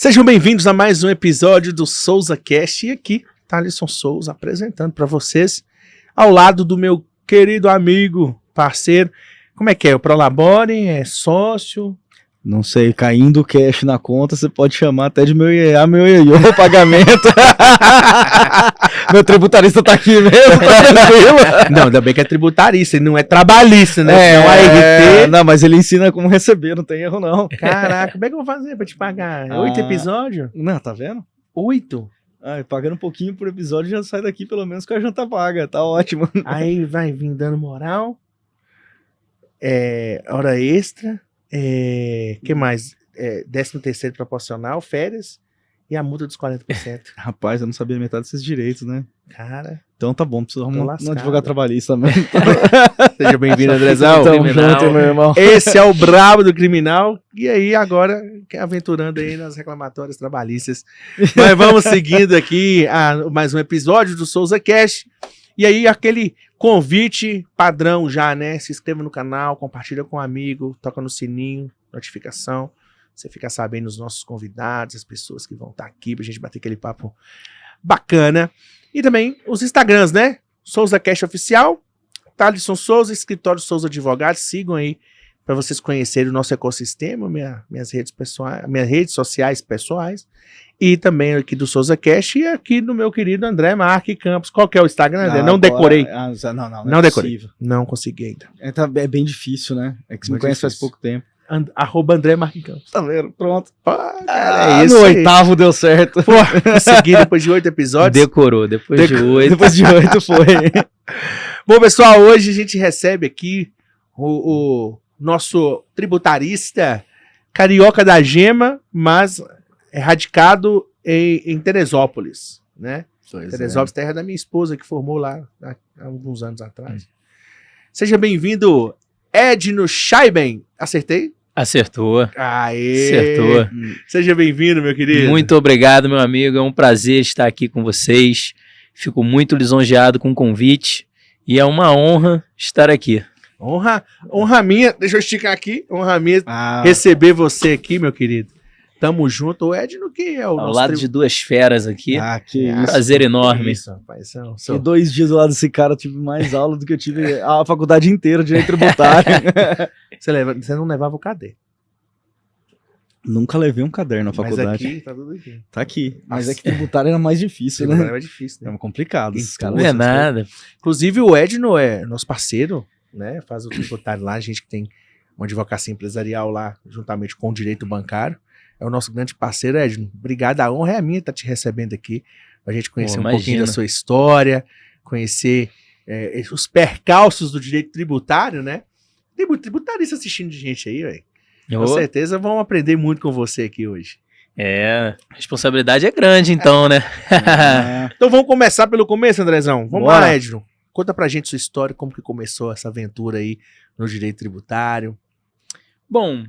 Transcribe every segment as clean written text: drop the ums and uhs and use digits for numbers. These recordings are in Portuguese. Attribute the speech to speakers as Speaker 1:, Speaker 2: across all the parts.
Speaker 1: Sejam bem-vindos a mais um episódio do Souza Cast. E aqui, Thalisson Souza apresentando para vocês, ao lado do meu querido amigo, parceiro. Como é que é? O Prolabore? É sócio?
Speaker 2: Não sei, caindo o cash na conta, você pode chamar até de meu IEA, meu IEO, pagamento. Meu tributarista tá aqui mesmo, tá tranquilo.
Speaker 1: Não, ainda bem que é tributarista, ele não é trabalhista, né? Senão a RT...
Speaker 2: Não, mas ele ensina como receber, não tem erro não.
Speaker 1: Caraca, como é que eu vou fazer pra te pagar? 8 episódios?
Speaker 2: Não, tá vendo?
Speaker 1: 8?
Speaker 2: Pagando um pouquinho por episódio, já sai daqui pelo menos com a janta paga, tá ótimo.
Speaker 1: Aí vai vir dando moral, hora extra... que mais? 13º proporcional, férias e a multa dos 40%.
Speaker 2: Rapaz, eu não sabia metade desses direitos, né?
Speaker 1: Cara,
Speaker 2: então tá bom, preciso arrumar um advogado trabalhista também.
Speaker 1: Seja bem-vindo, Andrezão.
Speaker 2: Tamo junto, meu irmão.
Speaker 1: Esse é o brabo do criminal. E aí, agora, aventurando aí nas reclamatórias trabalhistas. Mas vamos seguindo aqui a mais um episódio do Souza Cast. E aí, aquele convite padrão já, né? Se inscreva no canal, compartilha com um amigo, toca no sininho, notificação. Você fica sabendo os nossos convidados, as pessoas que vão estar aqui pra gente bater aquele papo bacana. E também os Instagrams, né? Souza Cast Oficial, Thalisson Souza, Escritório Souza Advogados. Sigam aí para vocês conhecerem o nosso ecossistema, minhas redes pessoais, minhas redes sociais pessoais. E também aqui do Souza Cast e aqui do meu querido André Marques Campos. Qual que é o Instagram, André? Não decorei.
Speaker 2: Não
Speaker 1: decorei. Não consegui ainda.
Speaker 2: É bem difícil, né? É que você me conhece faz pouco tempo.
Speaker 1: @ André Marques Campos.
Speaker 2: Tá vendo? Pronto.
Speaker 1: Cara,
Speaker 2: no 8º deu certo.
Speaker 1: Pô, consegui depois de 8 episódios.
Speaker 3: Decorou, depois de 8.
Speaker 2: Depois de 8 foi.
Speaker 1: Bom, pessoal, hoje a gente recebe aqui o nosso tributarista carioca da gema, mas é radicado em Teresópolis, né? Teresópolis, terra da minha esposa, que formou lá há alguns anos atrás. Seja bem-vindo, Edno Scheiben. Acertei?
Speaker 3: Acertou.
Speaker 1: Aê!
Speaker 3: Acertou.
Speaker 1: Seja bem-vindo, meu querido.
Speaker 3: Muito obrigado, meu amigo. É um prazer estar aqui com vocês. Fico muito lisonjeado com o convite e é uma honra estar aqui.
Speaker 1: Honra minha, deixa eu esticar aqui, honra minha receber você aqui, meu querido. Tamo junto. O Edno, que é o
Speaker 3: Ao
Speaker 1: nosso
Speaker 3: lado de duas feras aqui.
Speaker 2: Que isso.
Speaker 3: Prazer enorme.
Speaker 1: Isso, rapaz.
Speaker 2: E 2 dias do lado desse cara eu tive mais aula do que eu tive a faculdade inteira de direito tributário.
Speaker 1: Você não levava o cadê?
Speaker 2: Nunca levei um caderno na faculdade.
Speaker 1: Mas aqui, tá tudo aqui.
Speaker 2: Tá aqui. Mas é que tributário era mais difícil, né?
Speaker 1: Tributário é difícil, né?
Speaker 2: É complicado.
Speaker 3: Não é nada.
Speaker 1: Inclusive o Edno é nosso parceiro, né? Faz o tributário lá, a gente que tem uma advocacia empresarial lá, juntamente com o direito bancário. É o nosso grande parceiro, Edno. Obrigado, a honra é a minha estar te recebendo aqui, pra gente conhecer um pouquinho da sua história, conhecer os percalços do direito tributário, né? Tem muito tributarista assistindo de gente aí, velho. Com certeza vão aprender muito com você aqui hoje.
Speaker 3: A responsabilidade é grande então, né?
Speaker 1: Então vamos começar pelo começo, Andrezão. Vamos
Speaker 2: Bora.
Speaker 1: lá, Edno. Conta pra gente sua história, como que começou essa aventura aí no direito tributário.
Speaker 3: Bom,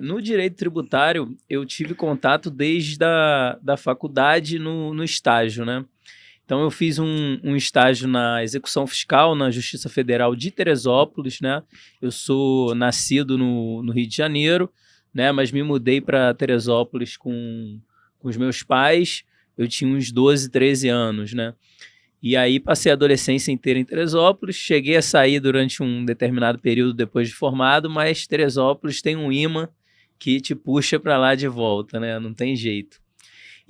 Speaker 3: no direito tributário eu tive contato desde da faculdade no estágio, né? Então eu fiz um estágio na execução fiscal na Justiça Federal de Teresópolis, né? Eu sou nascido no Rio de Janeiro, né? Mas me mudei para Teresópolis com os meus pais. Eu tinha uns 12, 13 anos, né? E aí passei a adolescência inteira em Teresópolis, cheguei a sair durante um determinado período depois de formado, mas Teresópolis tem um imã que te puxa para lá de volta, né? Não tem jeito.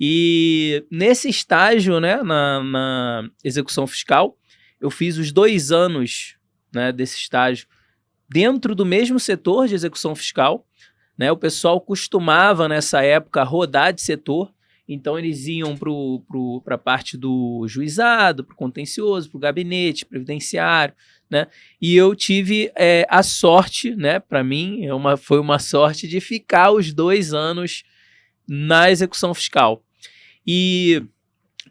Speaker 3: E nesse estágio, né, na execução fiscal, eu fiz os 2 anos, né, desse estágio dentro do mesmo setor de execução fiscal, né? O pessoal costumava nessa época rodar de setor. Então, eles iam para a parte do juizado, para o contencioso, para o gabinete previdenciário, né? E eu tive a sorte, né? Para mim, foi uma sorte de ficar os 2 anos na execução fiscal. E,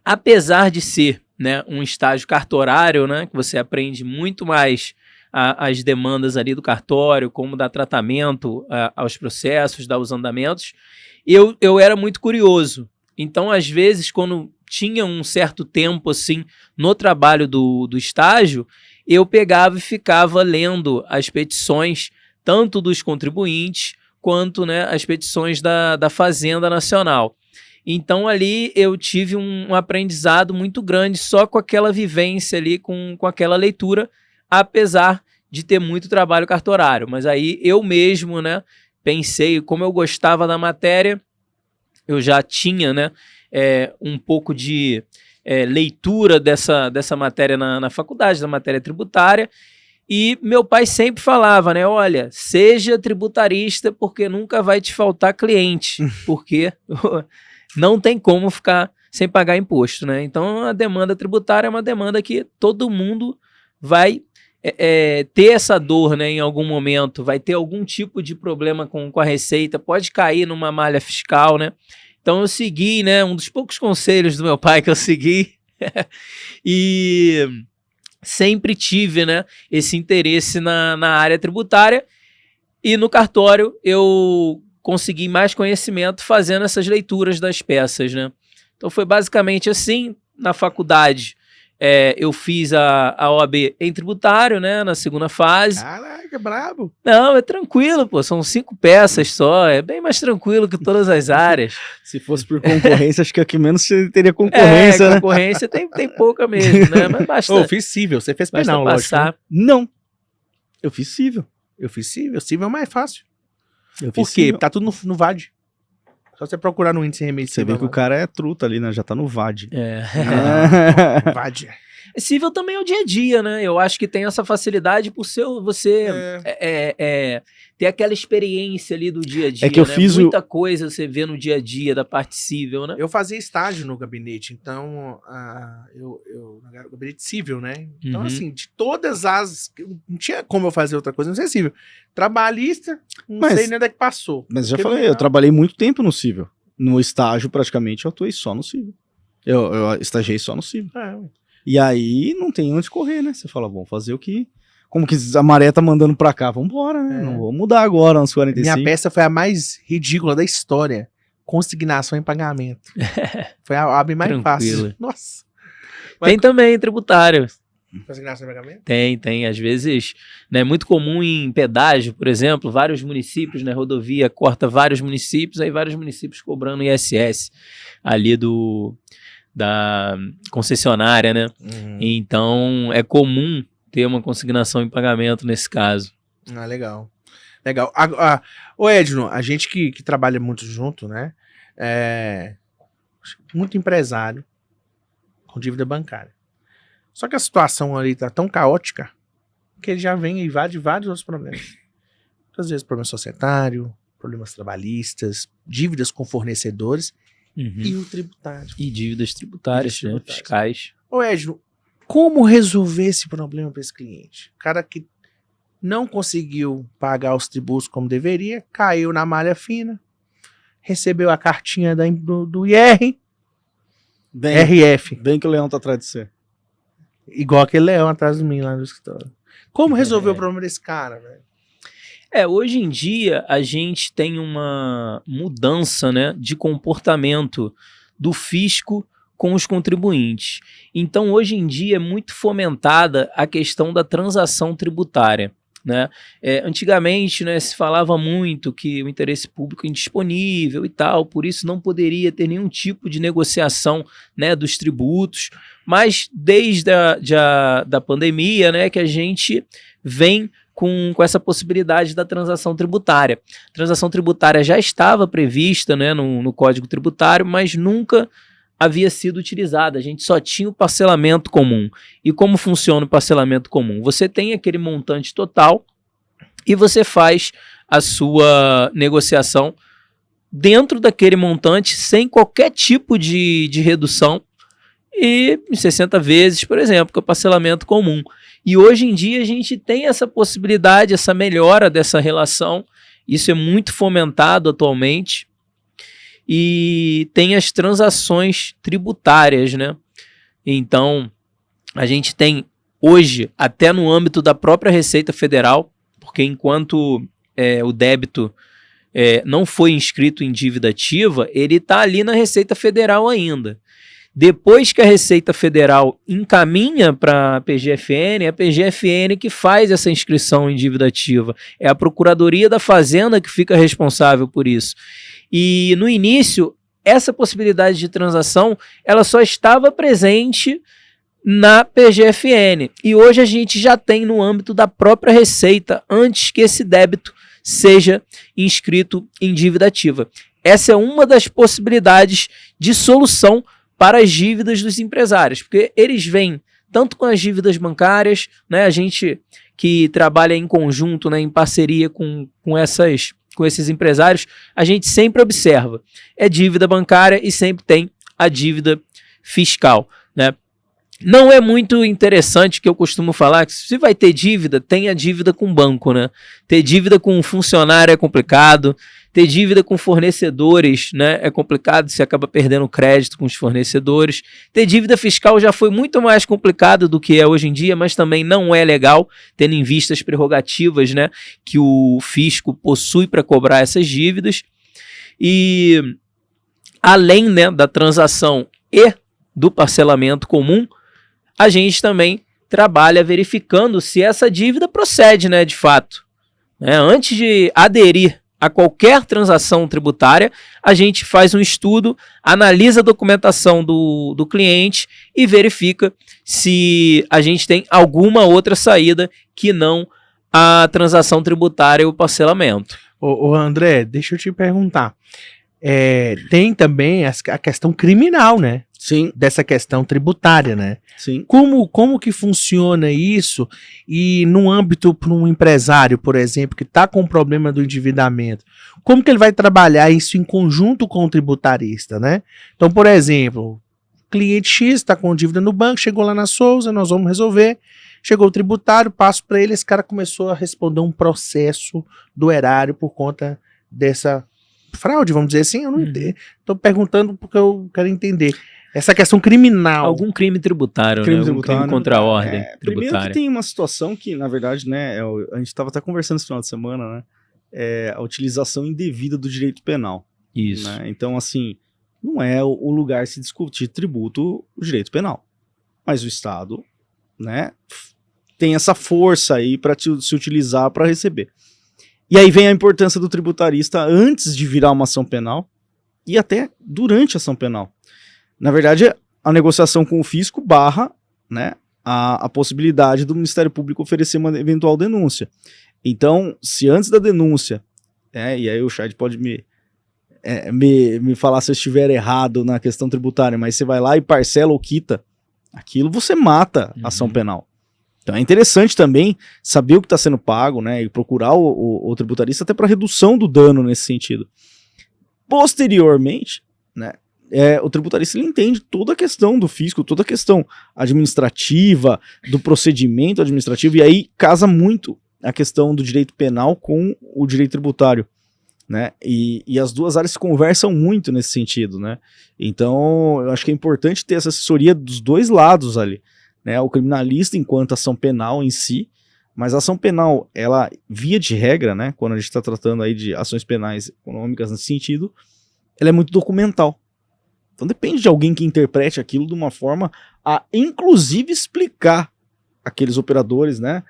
Speaker 3: apesar de ser, né, um estágio cartorário, né? Que você aprende muito mais as demandas ali do cartório, como dar tratamento aos processos, dar os andamentos, eu era muito curioso. Então, às vezes, quando tinha um certo tempo, assim, no trabalho do estágio, eu pegava e ficava lendo as petições, tanto dos contribuintes, quanto, né, as petições da Fazenda Nacional. Então ali eu tive um aprendizado muito grande só com aquela vivência ali, com aquela leitura, apesar de ter muito trabalho cartorário. Mas aí eu mesmo, né, pensei, como eu gostava da matéria, eu já tinha, né, um pouco de leitura dessa matéria na faculdade, da matéria tributária, e meu pai sempre falava, né, olha, seja tributarista porque nunca vai te faltar cliente, porque não tem como ficar sem pagar imposto, né? Então a demanda tributária é uma demanda que todo mundo vai ter essa dor, né, em algum momento, vai ter algum tipo de problema com a receita, pode cair numa malha fiscal, né? Então eu segui, né, um dos poucos conselhos do meu pai que eu segui e sempre tive, né, esse interesse na área tributária, e no cartório eu consegui mais conhecimento fazendo essas leituras das peças, né? Então foi basicamente assim. Na faculdade eu fiz a OAB em tributário, né, na segunda fase.
Speaker 1: Caraca, brabo.
Speaker 3: Não, é tranquilo, pô, são 5 peças só, é bem mais tranquilo que todas as áreas.
Speaker 2: Se fosse por concorrência, acho que aqui menos você teria concorrência, né?
Speaker 3: Concorrência tem pouca mesmo, né? Mas basta,
Speaker 1: Eu fiz cível, você fez
Speaker 3: basta
Speaker 1: penal, lógico.
Speaker 3: passar.
Speaker 1: Né?
Speaker 2: Não. Eu fiz cível.
Speaker 1: Eu fiz cível, cível é mais fácil.
Speaker 2: Eu
Speaker 1: Por
Speaker 2: fiz
Speaker 1: quê?
Speaker 2: cível.
Speaker 1: Tá tudo no VAD. Só você procurar no índice remetido.
Speaker 2: Você vê que o cara é truta ali, né? Já tá no VAD.
Speaker 1: VAD.
Speaker 3: Cível também é o dia a dia, né? Eu acho que tem essa facilidade por você ter aquela experiência ali do dia a dia.
Speaker 2: É que eu
Speaker 3: né?
Speaker 2: fiz
Speaker 3: muita coisa você vê no dia a dia da parte cível, né?
Speaker 1: Eu fazia estágio no gabinete, então no gabinete cível, né? Então, assim, de todas as. Não tinha como eu fazer outra coisa, não sei cível. Trabalhista, não sei nem onde é que passou.
Speaker 2: Mas já
Speaker 1: Porque
Speaker 2: falei, eu trabalhei muito tempo no cível. No estágio, praticamente, eu atuei só no cível. Eu estagiei só no cível. E aí não tem onde correr, né? Você fala, vamos fazer o que... Como que a maré tá mandando pra cá? Vambora, né? Não vou mudar agora, uns 45.
Speaker 1: Minha peça foi a mais ridícula da história. Consignação em pagamento. Foi a OAB mais
Speaker 3: Tranquilo.
Speaker 1: fácil. Nossa.
Speaker 3: Tem também tributário.
Speaker 1: Consignação em pagamento?
Speaker 3: Tem. Às vezes, né, é muito comum em pedágio, por exemplo, vários municípios, né, rodovia corta vários municípios, aí vários municípios cobrando ISS ali da concessionária, né? Então, é comum ter uma consignação em pagamento nesse caso.
Speaker 1: Legal. Legal. Ô Edno, a gente que trabalha muito junto, né? Muito empresário com dívida bancária. Só que a situação ali tá tão caótica que ele já vem e invade vários outros problemas. Às vezes problema societário, problemas trabalhistas, dívidas com fornecedores e o tributário.
Speaker 3: E dívidas tributárias, né, fiscais.
Speaker 1: Ô Edno, como resolver esse problema para esse cliente? O cara que não conseguiu pagar os tributos como deveria, caiu na malha fina, recebeu a cartinha do IR, RF.
Speaker 2: Bem que o leão tá atrás de você.
Speaker 1: Igual aquele leão atrás de mim lá no escritório. Como resolver o problema desse cara, velho?
Speaker 3: Hoje em dia a gente tem uma mudança, né, de comportamento do fisco com os contribuintes. Então hoje em dia é muito fomentada a questão da transação tributária, né? Antigamente, né, se falava muito que o interesse público é indisponível e tal, por isso não poderia ter nenhum tipo de negociação, né, dos tributos, mas desde da pandemia, né, que a gente vem com essa possibilidade da transação tributária. A transação tributária já estava prevista, né, no Código Tributário, mas nunca havia sido utilizada. A gente só tinha o parcelamento comum. E como funciona o parcelamento comum? Você tem aquele montante total e você faz a sua negociação dentro daquele montante sem qualquer tipo de redução e em 60 vezes, por exemplo, que é o parcelamento comum. E hoje em dia a gente tem essa possibilidade, essa melhora dessa relação. Isso é muito fomentado atualmente. E tem as transações tributárias, né? Então, a gente tem hoje, até no âmbito da própria Receita Federal, porque enquanto o débito não foi inscrito em dívida ativa, ele está ali na Receita Federal ainda. Depois que a Receita Federal encaminha para a PGFN que faz essa inscrição em dívida ativa. É a Procuradoria da Fazenda que fica responsável por isso. E no início, essa possibilidade de transação, ela só estava presente na PGFN. E hoje a gente já tem no âmbito da própria Receita, antes que esse débito seja inscrito em dívida ativa. Essa é uma das possibilidades de solução para as dívidas dos empresários, porque eles vêm tanto com as dívidas bancárias, né, a gente que trabalha em conjunto, né, em parceria com esses empresários, a gente sempre observa, é dívida bancária e sempre tem a dívida fiscal, né? Não é muito interessante, que eu costumo falar, que se vai ter dívida, tenha dívida com banco, né? Ter dívida com funcionário é complicado, ter dívida com fornecedores, né, é complicado, você acaba perdendo crédito com os fornecedores. Ter dívida fiscal já foi muito mais complicado do que é hoje em dia, mas também não é legal, tendo em vista as prerrogativas, né, que o fisco possui para cobrar essas dívidas. E além, né, da transação e do parcelamento comum, a gente também trabalha verificando se essa dívida procede, né, de fato. Antes de aderir a qualquer transação tributária, a gente faz um estudo, analisa a documentação do cliente e verifica se a gente tem alguma outra saída que não a transação tributária ou o parcelamento.
Speaker 1: Ô André, deixa eu te perguntar. Tem também a questão criminal, né?
Speaker 2: Sim.
Speaker 1: Dessa questão tributária, né?
Speaker 2: Sim.
Speaker 1: Como que funciona isso? E no âmbito para um empresário, por exemplo, que está com o problema do endividamento, como que ele vai trabalhar isso em conjunto com o tributarista, né? Então, por exemplo, cliente X está com dívida no banco, chegou lá na Souza, nós vamos resolver. Chegou o tributário, passo para ele, esse cara começou a responder um processo do erário por conta dessa fraude, vamos dizer assim. Eu não entendo. Estou perguntando porque eu quero entender. Essa questão criminal.
Speaker 3: Algum crime tributário, né? Algum crime contra a ordem tributária.
Speaker 2: Primeiro que tem uma situação que, na verdade, né, a gente estava até conversando esse final de semana, né? A utilização indevida do direito penal.
Speaker 3: Isso.
Speaker 2: Né? Então, assim, não é o lugar se discutir tributo o direito penal. Mas o Estado, né, tem essa força aí para se utilizar para receber. E aí vem a importância do tributarista antes de virar uma ação penal e até durante a ação penal. Na verdade, a negociação com o fisco barra, né, a possibilidade do Ministério Público oferecer uma eventual denúncia. Então, se antes da denúncia, e aí o Chad pode me falar se eu estiver errado na questão tributária, mas você vai lá e parcela ou quita aquilo, você mata a ação penal. Então é interessante também saber o que está sendo pago, né, e procurar o tributarista até para redução do dano nesse sentido. Posteriormente, né, o tributarista ele entende toda a questão do fisco, toda a questão administrativa, do procedimento administrativo, e aí casa muito a questão do direito penal com o direito tributário, né? E as duas áreas se conversam muito nesse sentido, né? Então eu acho que é importante ter essa assessoria dos dois lados ali, né? O criminalista enquanto ação penal em si, mas a ação penal, ela, via de regra, né, quando a gente está tratando aí de ações penais econômicas nesse sentido, ela é muito documental. Então depende de alguém que interprete aquilo de uma forma a, inclusive, explicar aqueles operadores, né,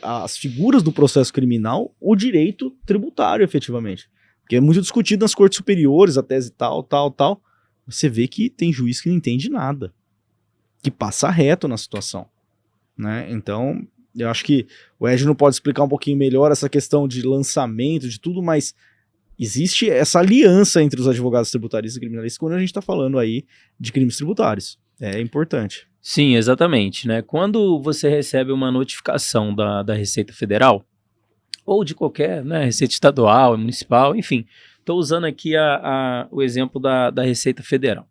Speaker 2: as figuras do processo criminal, o direito tributário, efetivamente. Porque é muito discutido nas cortes superiores, a tese tal. Você vê que tem juiz que não entende nada, que passa reto na situação, né? Então, eu acho que o Edno pode explicar um pouquinho melhor essa questão de lançamento, de tudo, mas existe essa aliança entre os advogados tributaristas e criminalistas quando a gente está falando aí de crimes tributários. É importante.
Speaker 3: Sim, exatamente, né? Quando você recebe uma notificação da Receita Federal, ou de qualquer, né, Receita Estadual, Municipal, enfim, estou usando aqui o exemplo da Receita Federal.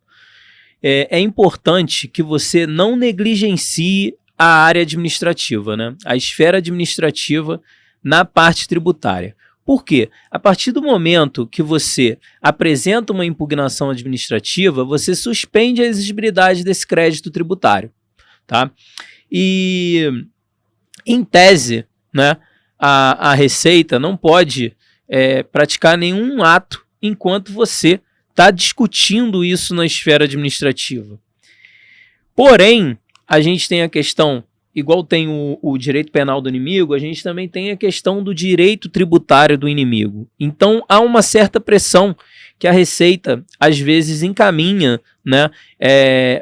Speaker 3: É importante que você não negligencie a área administrativa, né? A esfera administrativa na parte tributária. Por quê? A partir do momento que você apresenta uma impugnação administrativa, você suspende a exigibilidade desse crédito tributário, tá? E, em tese, né, a Receita não pode praticar nenhum ato enquanto você está discutindo isso na esfera administrativa. Porém, a gente tem a questão, igual tem o direito penal do inimigo, a gente também tem a questão do direito tributário do inimigo. Então, há uma certa pressão que a Receita, às vezes, encaminha, né,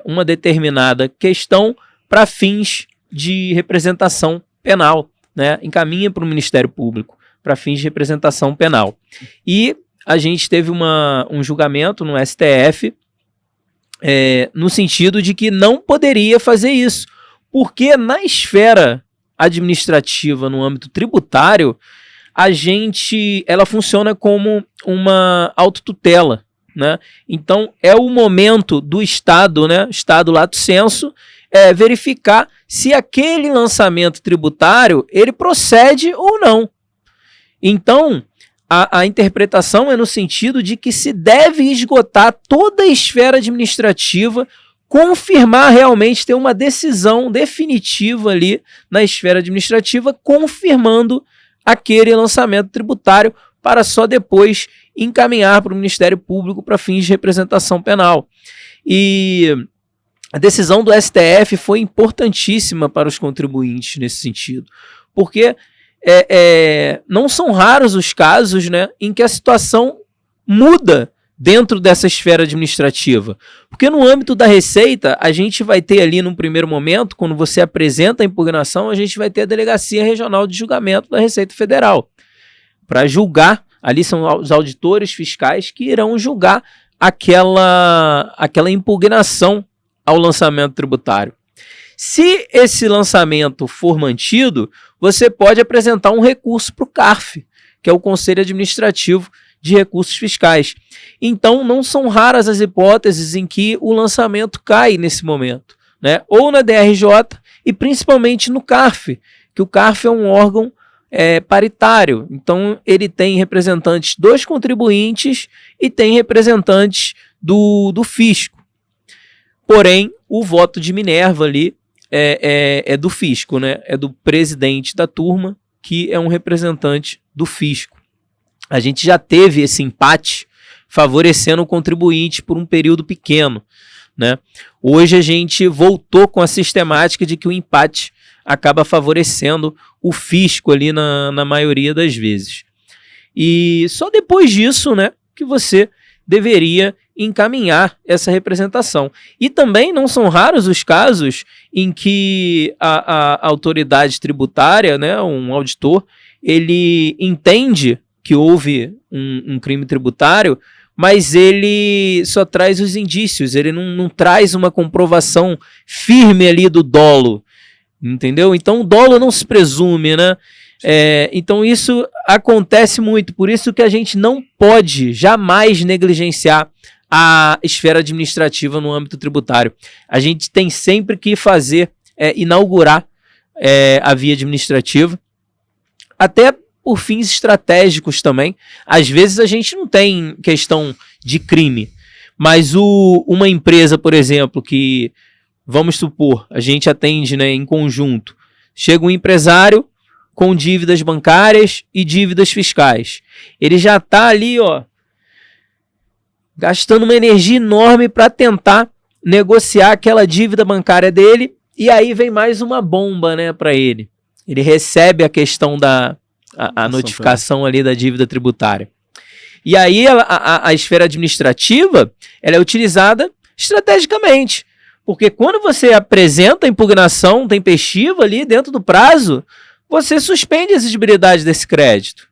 Speaker 3: uma determinada questão para fins de representação penal, né, encaminha para o Ministério Público para fins de representação penal. E a gente teve um julgamento no STF no sentido de que não poderia fazer isso, porque na esfera administrativa, no âmbito tributário, ela funciona como uma autotutela, né? Então, é o momento do Estado, né, Estado lato sensu, verificar se aquele lançamento tributário, ele procede ou não. Então, a interpretação é no sentido de que se deve esgotar toda a esfera administrativa, confirmar realmente, ter uma decisão definitiva ali na esfera administrativa, confirmando aquele lançamento tributário, para só depois encaminhar para o Ministério Público para fins de representação penal. E a decisão do STF foi importantíssima para os contribuintes nesse sentido, porque não são raros os casos, né, em que a situação muda dentro dessa esfera administrativa. Porque no âmbito da Receita, a gente vai ter ali num primeiro momento, quando você apresenta a impugnação, a gente vai ter a Delegacia Regional de Julgamento da Receita Federal. Para julgar, ali são os auditores fiscais que irão julgar aquela impugnação ao lançamento tributário. Se esse lançamento for mantido, você pode apresentar um recurso para o CARF, que é o Conselho Administrativo de Recursos Fiscais. Então, não são raras as hipóteses em que o lançamento cai nesse momento, né? Ou na DRJ e principalmente no CARF, que o CARF é um órgão paritário. Então, ele tem representantes dos contribuintes e tem representantes do fisco. Porém, o voto de Minerva ali é do fisco, né? É do presidente da turma, que é um representante do fisco. A gente já teve esse empate favorecendo o contribuinte por um período pequeno, né? Hoje a gente voltou com a sistemática de que o empate acaba favorecendo o fisco ali na maioria das vezes. E só depois disso, né, que você deveria encaminhar essa representação. E também não são raros os casos em que a autoridade tributária, né, um auditor, ele entende que houve um crime tributário, mas ele só traz os indícios, ele não traz uma comprovação firme ali do dolo, entendeu? Então o dolo não se presume, né? Então isso acontece muito, por isso que a gente não pode jamais negligenciar a esfera administrativa no âmbito tributário. A gente tem sempre que inaugurar a via administrativa, até por fins estratégicos também. Às vezes a gente não tem questão de crime, mas uma empresa, por exemplo, que, vamos supor, a gente atende, né, em conjunto, chega um empresário com dívidas bancárias e dívidas fiscais. Ele já está ali, gastando uma energia enorme para tentar negociar aquela dívida bancária dele, e aí vem mais uma bomba, né, para ele. Ele recebe a questão a notificação ali da dívida tributária. E aí a esfera administrativa, ela é utilizada estrategicamente, porque quando você apresenta a impugnação tempestiva ali dentro do prazo, você suspende a exigibilidade desse crédito.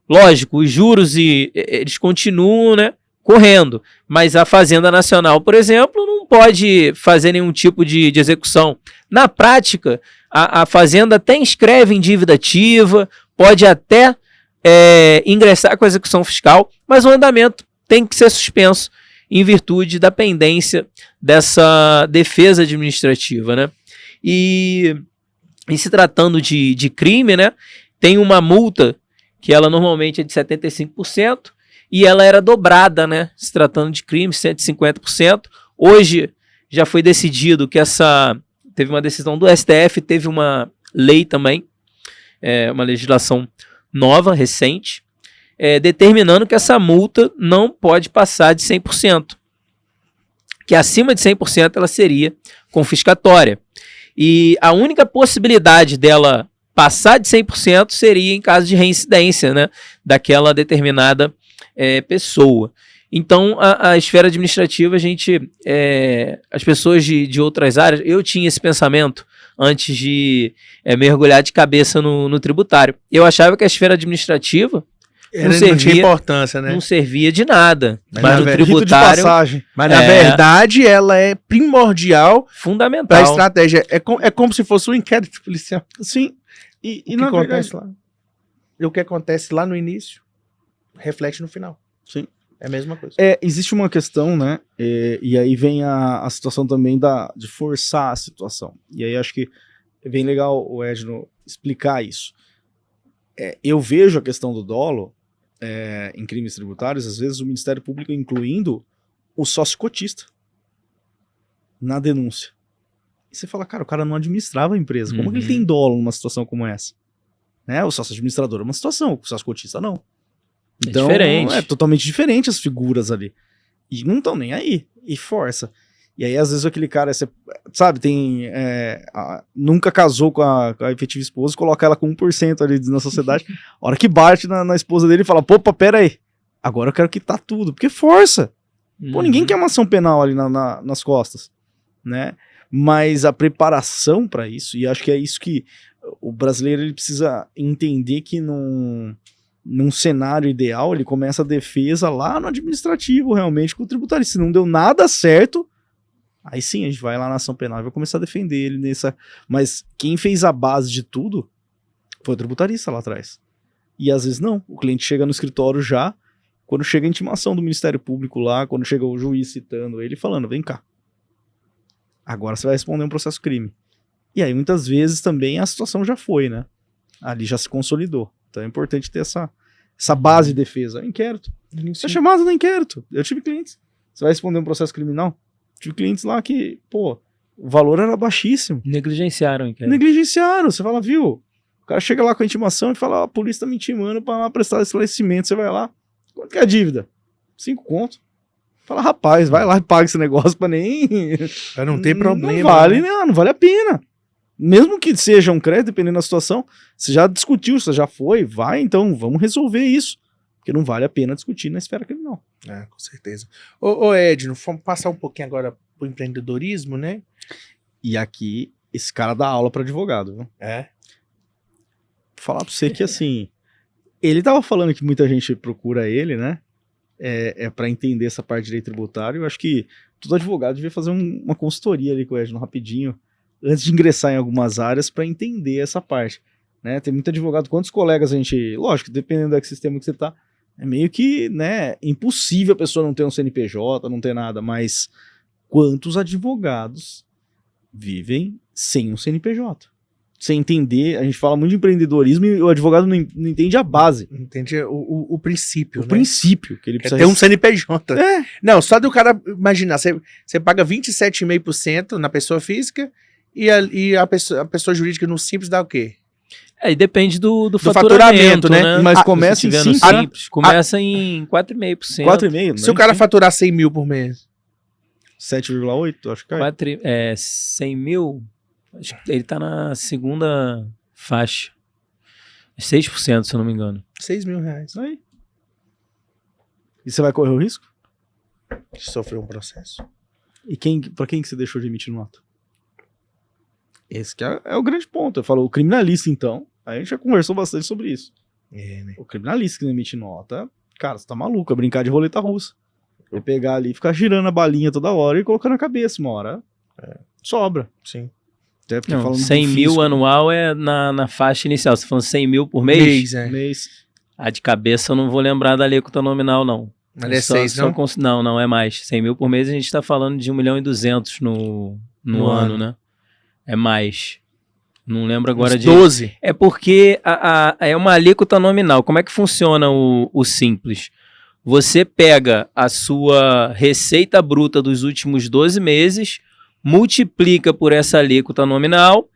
Speaker 3: Lógico, os juros eles continuam, né, correndo, mas a Fazenda Nacional, por exemplo, não pode fazer nenhum tipo de execução. Na prática, a Fazenda até inscreve em dívida ativa, pode até ingressar com a execução fiscal, mas o andamento tem que ser suspenso em virtude da pendência dessa defesa administrativa, né? E em se tratando de crime, né, tem uma multa que ela normalmente é de 75% e ela era dobrada, né, se tratando de crime, 150%. Hoje já foi decidido que teve uma decisão do STF, teve uma lei também, uma legislação nova, recente, determinando que essa multa não pode passar de 100%. que acima de 100% ela seria confiscatória. E a única possibilidade dela passar de 100% seria em caso de reincidência, né, daquela determinada pessoa. Então, a esfera administrativa, as pessoas de outras áreas, eu tinha esse pensamento antes de mergulhar de cabeça no tributário. Eu achava que a esfera administrativa não tinha importância, né? Não servia de nada. Mas o tributário...
Speaker 1: Mas, na verdade, ela é primordial,
Speaker 3: fundamental
Speaker 1: para a estratégia. É como se fosse um inquérito policial.
Speaker 2: Sim.
Speaker 1: E na acontece lá? E o que acontece lá no início reflete no final.
Speaker 2: Sim.
Speaker 1: É a mesma coisa.
Speaker 2: Existe uma questão, né? E aí vem a situação também de forçar a situação. E aí acho que é bem legal o Edno explicar isso. Eu vejo a questão do dolo em crimes tributários, às vezes o Ministério Público incluindo o sócio cotista na denúncia. E você fala, cara, o cara não administrava a empresa. Como que ele tem dolo numa situação como essa? Né? O sócio administrador é uma situação, o sócio cotista não. Então,
Speaker 3: diferente.
Speaker 2: É totalmente diferente as figuras ali. E não estão nem aí. E força. E aí, às vezes, aquele cara, sabe, nunca casou com a efetiva esposa, coloca ela com 1% ali na sociedade. A hora que bate na esposa dele, fala, pô, pera aí. Agora eu quero quitar tudo. Porque força. Pô, ninguém quer uma ação penal ali nas costas. Né? Mas a preparação para isso, e acho que é isso que o brasileiro ele precisa entender que num cenário ideal, ele começa a defesa lá no administrativo, realmente, com o tributário. Se não deu nada certo, aí sim, a gente vai lá na ação penal e vai começar a defender ele nessa... Mas quem fez a base de tudo foi o tributarista lá atrás. E às vezes não. O cliente chega no escritório já, quando chega a intimação do Ministério Público lá, quando chega o juiz citando ele, falando, vem cá. Agora você vai responder um processo crime. E aí, muitas vezes, também a situação já foi, né? Ali já se consolidou. Então é importante ter essa base de defesa. Inquérito. Você é chamado no inquérito. Eu tive clientes. Você vai responder um processo criminal? Tive clientes lá que, pô, o valor era baixíssimo.
Speaker 3: Negligenciaram o inquérito.
Speaker 2: Negligenciaram. Você fala, viu? O cara chega lá com a intimação e fala, a polícia tá me intimando pra prestar esclarecimento. Você vai lá, quanto que é a dívida? 5 conto. Fala, rapaz, vai lá e paga esse negócio pra nem...
Speaker 1: Pra não ter problema.
Speaker 2: Não vale, né? Não vale a pena. Mesmo que seja um crédito, dependendo da situação, você já discutiu, você já foi, vai, então vamos resolver isso. Porque não vale a pena discutir na esfera criminal.
Speaker 1: Com certeza. Ô Edno, vamos passar um pouquinho agora pro empreendedorismo, né?
Speaker 2: E aqui, esse cara dá aula pra advogado, viu? Vou falar pra você que, assim, ele tava falando que muita gente procura ele, né? Pra entender essa parte de direito tributário. Eu acho que todo advogado devia fazer uma consultoria ali com o Edno rapidinho, antes de ingressar em algumas áreas, para entender essa parte, né? Tem muito advogado, quantos colegas a gente... Lógico, dependendo do sistema que você tá, é meio que, né, impossível a pessoa não ter um CNPJ, não ter nada, mas quantos advogados vivem sem um CNPJ? Sem entender, a gente fala muito de empreendedorismo e o advogado não entende a base.
Speaker 1: Entende o princípio,
Speaker 2: o princípio que ele precisa
Speaker 1: ter um CNPJ. Não, só do cara imaginar, você paga 27,5% na pessoa física e a pessoa jurídica no simples dá o quê?
Speaker 3: E depende do faturamento, né?
Speaker 2: Mas começa em
Speaker 3: simples, começa em 4,5%.
Speaker 2: 4,5%?
Speaker 1: Se o cara faturar 100 mil por mês?
Speaker 2: 7,8%, acho que
Speaker 3: é. 100 mil, acho que ele tá na segunda faixa. 6%, se eu não me engano.
Speaker 1: 6 mil reais.
Speaker 2: Aí. E você vai correr o risco?
Speaker 1: De sofrer um processo.
Speaker 2: E pra quem que você deixou de emitir nota? Esse que é o grande ponto. Eu falo, o criminalista, então, a gente já conversou bastante sobre isso.
Speaker 1: Né?
Speaker 2: O criminalista que não emite nota, cara, você tá maluco, é brincar de roleta russa. É pegar ali e ficar girando a balinha toda hora e colocando na cabeça uma hora. Sobra.
Speaker 1: Sim.
Speaker 2: Até porque
Speaker 3: não, 100 mil anual é na faixa inicial. Você tá falando 100 mil por mês?
Speaker 2: Mês.
Speaker 3: A de cabeça eu não vou lembrar da alíquota nominal, não.
Speaker 1: Mas é 6, não?
Speaker 3: Não é mais. 100 mil por mês a gente tá falando de 1.200.000 no ano, né? É mais. Não lembro agora de...
Speaker 1: 12?
Speaker 3: É porque é uma alíquota nominal. Como é que funciona o simples? Você pega a sua receita bruta dos últimos 12 meses, multiplica por essa alíquota nominal,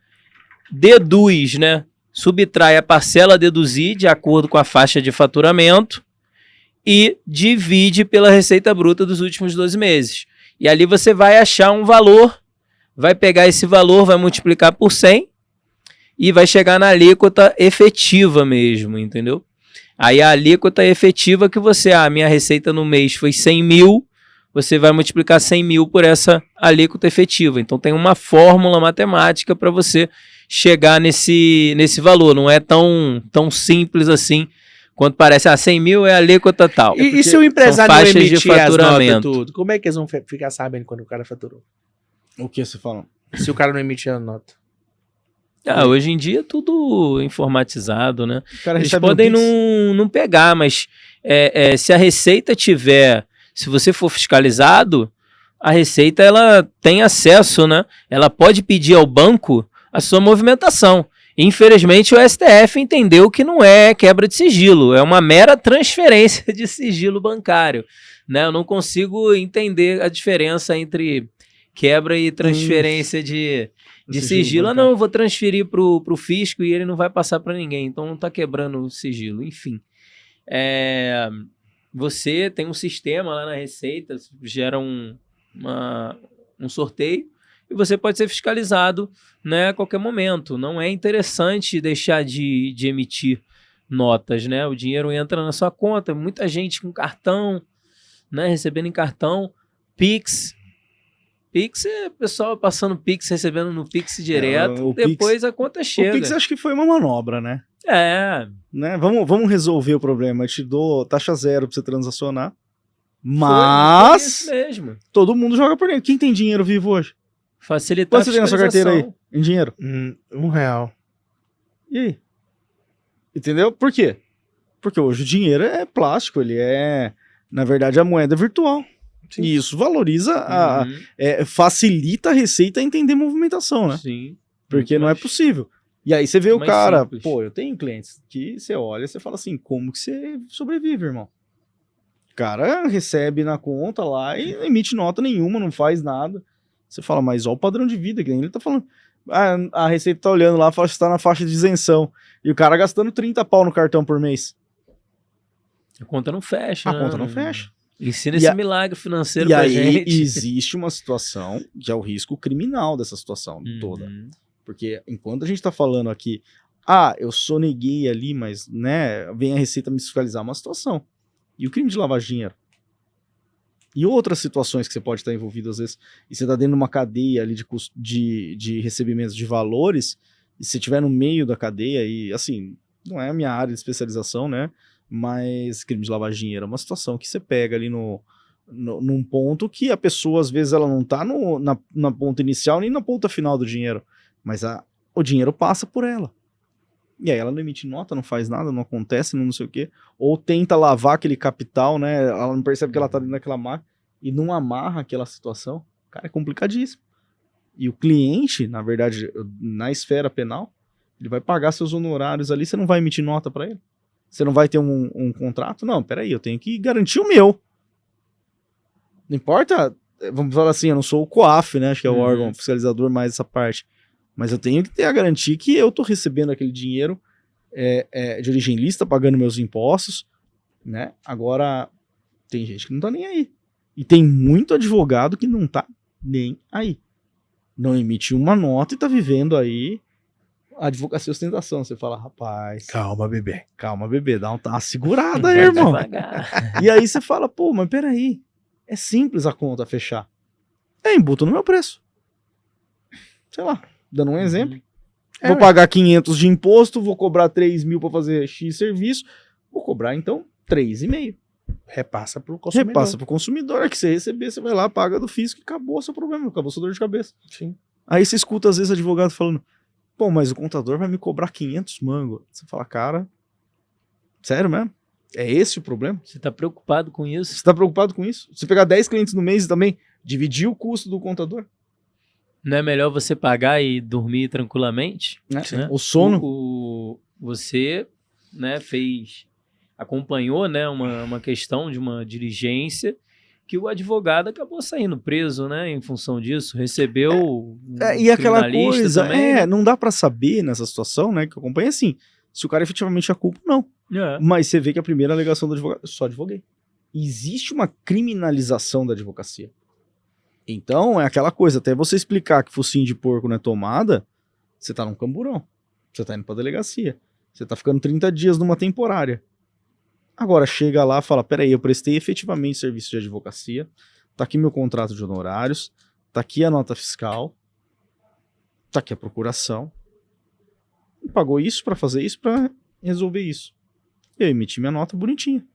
Speaker 3: deduz, né? Subtrai a parcela a deduzir de acordo com a faixa de faturamento e divide pela receita bruta dos últimos 12 meses. E ali você vai achar um valor, vai pegar esse valor, vai multiplicar por 100 e vai chegar na alíquota efetiva mesmo, entendeu? Aí a alíquota efetiva que você, minha receita no mês foi 100 mil, você vai multiplicar 100 mil por essa alíquota efetiva. Então tem uma fórmula matemática para você chegar nesse valor. Não é tão simples assim quanto parece. 100 mil é a alíquota tal.
Speaker 1: E se o empresário não emitir
Speaker 3: de faturamento,
Speaker 1: tudo, como é que eles vão ficar sabendo quando o cara faturou?
Speaker 2: O que você fala?
Speaker 1: Se o cara não emitir a nota.
Speaker 3: Hoje em dia é tudo informatizado, né? Eles
Speaker 2: recebe
Speaker 3: podem não pegar, mas se a Receita tiver, se você for fiscalizado, a Receita ela tem acesso, né? Ela pode pedir ao banco a sua movimentação. Infelizmente o STF entendeu que não é quebra de sigilo, é uma mera transferência de sigilo bancário, né? Eu não consigo entender a diferença entre quebra e transferência de sigilo. Não, eu vou transferir pro fisco e ele não vai passar para ninguém, então não está quebrando o sigilo. Enfim, você tem um sistema lá na Receita, gera um sorteio e você pode ser fiscalizado, né, a qualquer momento. Não é interessante deixar de emitir notas, né? O dinheiro entra na sua conta, muita gente com cartão, né, recebendo em cartão, Pix é pessoal passando Pix, recebendo no Pix direto, depois Pix, a conta chega.
Speaker 2: O Pix acho que foi uma manobra, né?
Speaker 3: Né?
Speaker 2: Vamos resolver o problema. Eu te dou taxa zero pra você transacionar, mas
Speaker 3: foi isso mesmo.
Speaker 2: Todo mundo joga por dentro. Quem tem dinheiro vivo hoje?
Speaker 3: Facilitar.
Speaker 2: Quanto você tem na sua carteira aí, em dinheiro?
Speaker 1: R$1.
Speaker 2: E aí? Entendeu? Por quê? Porque hoje o dinheiro é plástico, ele é, na verdade, a moeda virtual. Sim. E isso valoriza, facilita a Receita a entender movimentação, né?
Speaker 3: Sim.
Speaker 2: Porque não é possível. E aí você vê o cara, simples. Eu tenho clientes que você olha e você fala assim, como que você sobrevive, irmão? O cara recebe na conta lá e não emite nota nenhuma, não faz nada. Você fala, mas olha o padrão de vida que ele tá falando. A Receita tá olhando lá, fala que está na faixa de isenção. E o cara gastando 30 pau no cartão por mês.
Speaker 3: A conta não fecha.
Speaker 2: A conta não fecha.
Speaker 3: Ensina esse milagre financeiro pra gente.
Speaker 2: E aí existe uma situação que é o risco criminal dessa situação toda. Porque enquanto a gente tá falando aqui, eu soneguei ali, mas, né, vem a Receita me fiscalizar uma situação. E o crime de lavagem de dinheiro? E outras situações que você pode estar envolvido, às vezes, e você tá dentro de uma cadeia ali de recebimentos de valores, e se você estiver no meio da cadeia, e assim, não é a minha área de especialização, né? Mas crime de lavagem de dinheiro é uma situação que você pega ali num ponto que a pessoa, às vezes, ela não tá na ponta inicial nem na ponta final do dinheiro, mas o dinheiro passa por ela. E aí ela não emite nota, não faz nada, não acontece, não sei o quê, ou tenta lavar aquele capital, né? Ela não percebe que ela tá dentro daquela máquina e não amarra aquela situação. Cara, é complicadíssimo. E o cliente, na verdade, na esfera penal, ele vai pagar seus honorários ali, você não vai emitir nota para ele? Você não vai ter um contrato? Não, peraí, eu tenho que garantir o meu. Não importa, vamos falar assim, eu não sou o COAF, né? Acho que é o órgão fiscalizador mais essa parte. Mas eu tenho que ter a garantia que eu tô recebendo aquele dinheiro de origem lícita, pagando meus impostos, né? Agora, tem gente que não tá nem aí. E tem muito advogado que não tá nem aí. Não emite uma nota e tá vivendo aí a advocacia e ostentação. Você fala, rapaz...
Speaker 1: Calma, bebê,
Speaker 2: dá uma segurada aí, irmão. E aí você fala, mas peraí, é simples a conta fechar. Embuto no meu preço. Sei lá, dando um exemplo. Vou pagar 500 de imposto, vou cobrar 3 mil para fazer X serviço, vou cobrar então 3,5.
Speaker 1: Repassa pro consumidor.
Speaker 2: Repassa pro consumidor, é que você receber, você vai lá, paga do fisco e acabou o seu problema, acabou a sua dor de cabeça.
Speaker 1: Sim.
Speaker 2: Aí você escuta às vezes advogado falando, mas o contador vai me cobrar 500 mango. Você fala, cara, sério mesmo? É esse o problema?
Speaker 3: Você tá preocupado com isso?
Speaker 2: Você tá preocupado com isso? Você pegar 10 clientes no mês e também dividir o custo do contador?
Speaker 3: Não é melhor você pagar e dormir tranquilamente?
Speaker 2: Né? O sono.
Speaker 3: Você, né, acompanhou, né, uma questão de uma diligência que o advogado acabou saindo preso, né, em função disso, recebeu
Speaker 2: e aquela coisa,
Speaker 3: também, né?
Speaker 2: Não dá pra saber nessa situação, né, que eu acompanho assim, se o cara efetivamente é culpa, não. Mas você vê que a primeira alegação do advogado, eu só advoguei. Existe uma criminalização da advocacia. Então, é aquela coisa, até você explicar que focinho de porco não é tomada, você tá num camburão. Você tá indo pra delegacia. Você tá ficando 30 dias numa temporária. Agora, chega lá e fala, peraí, eu prestei efetivamente serviço de advocacia, tá aqui meu contrato de honorários, tá aqui a nota fiscal, tá aqui a procuração. Pagou isso pra fazer isso, pra resolver isso. Eu emiti minha nota bonitinha.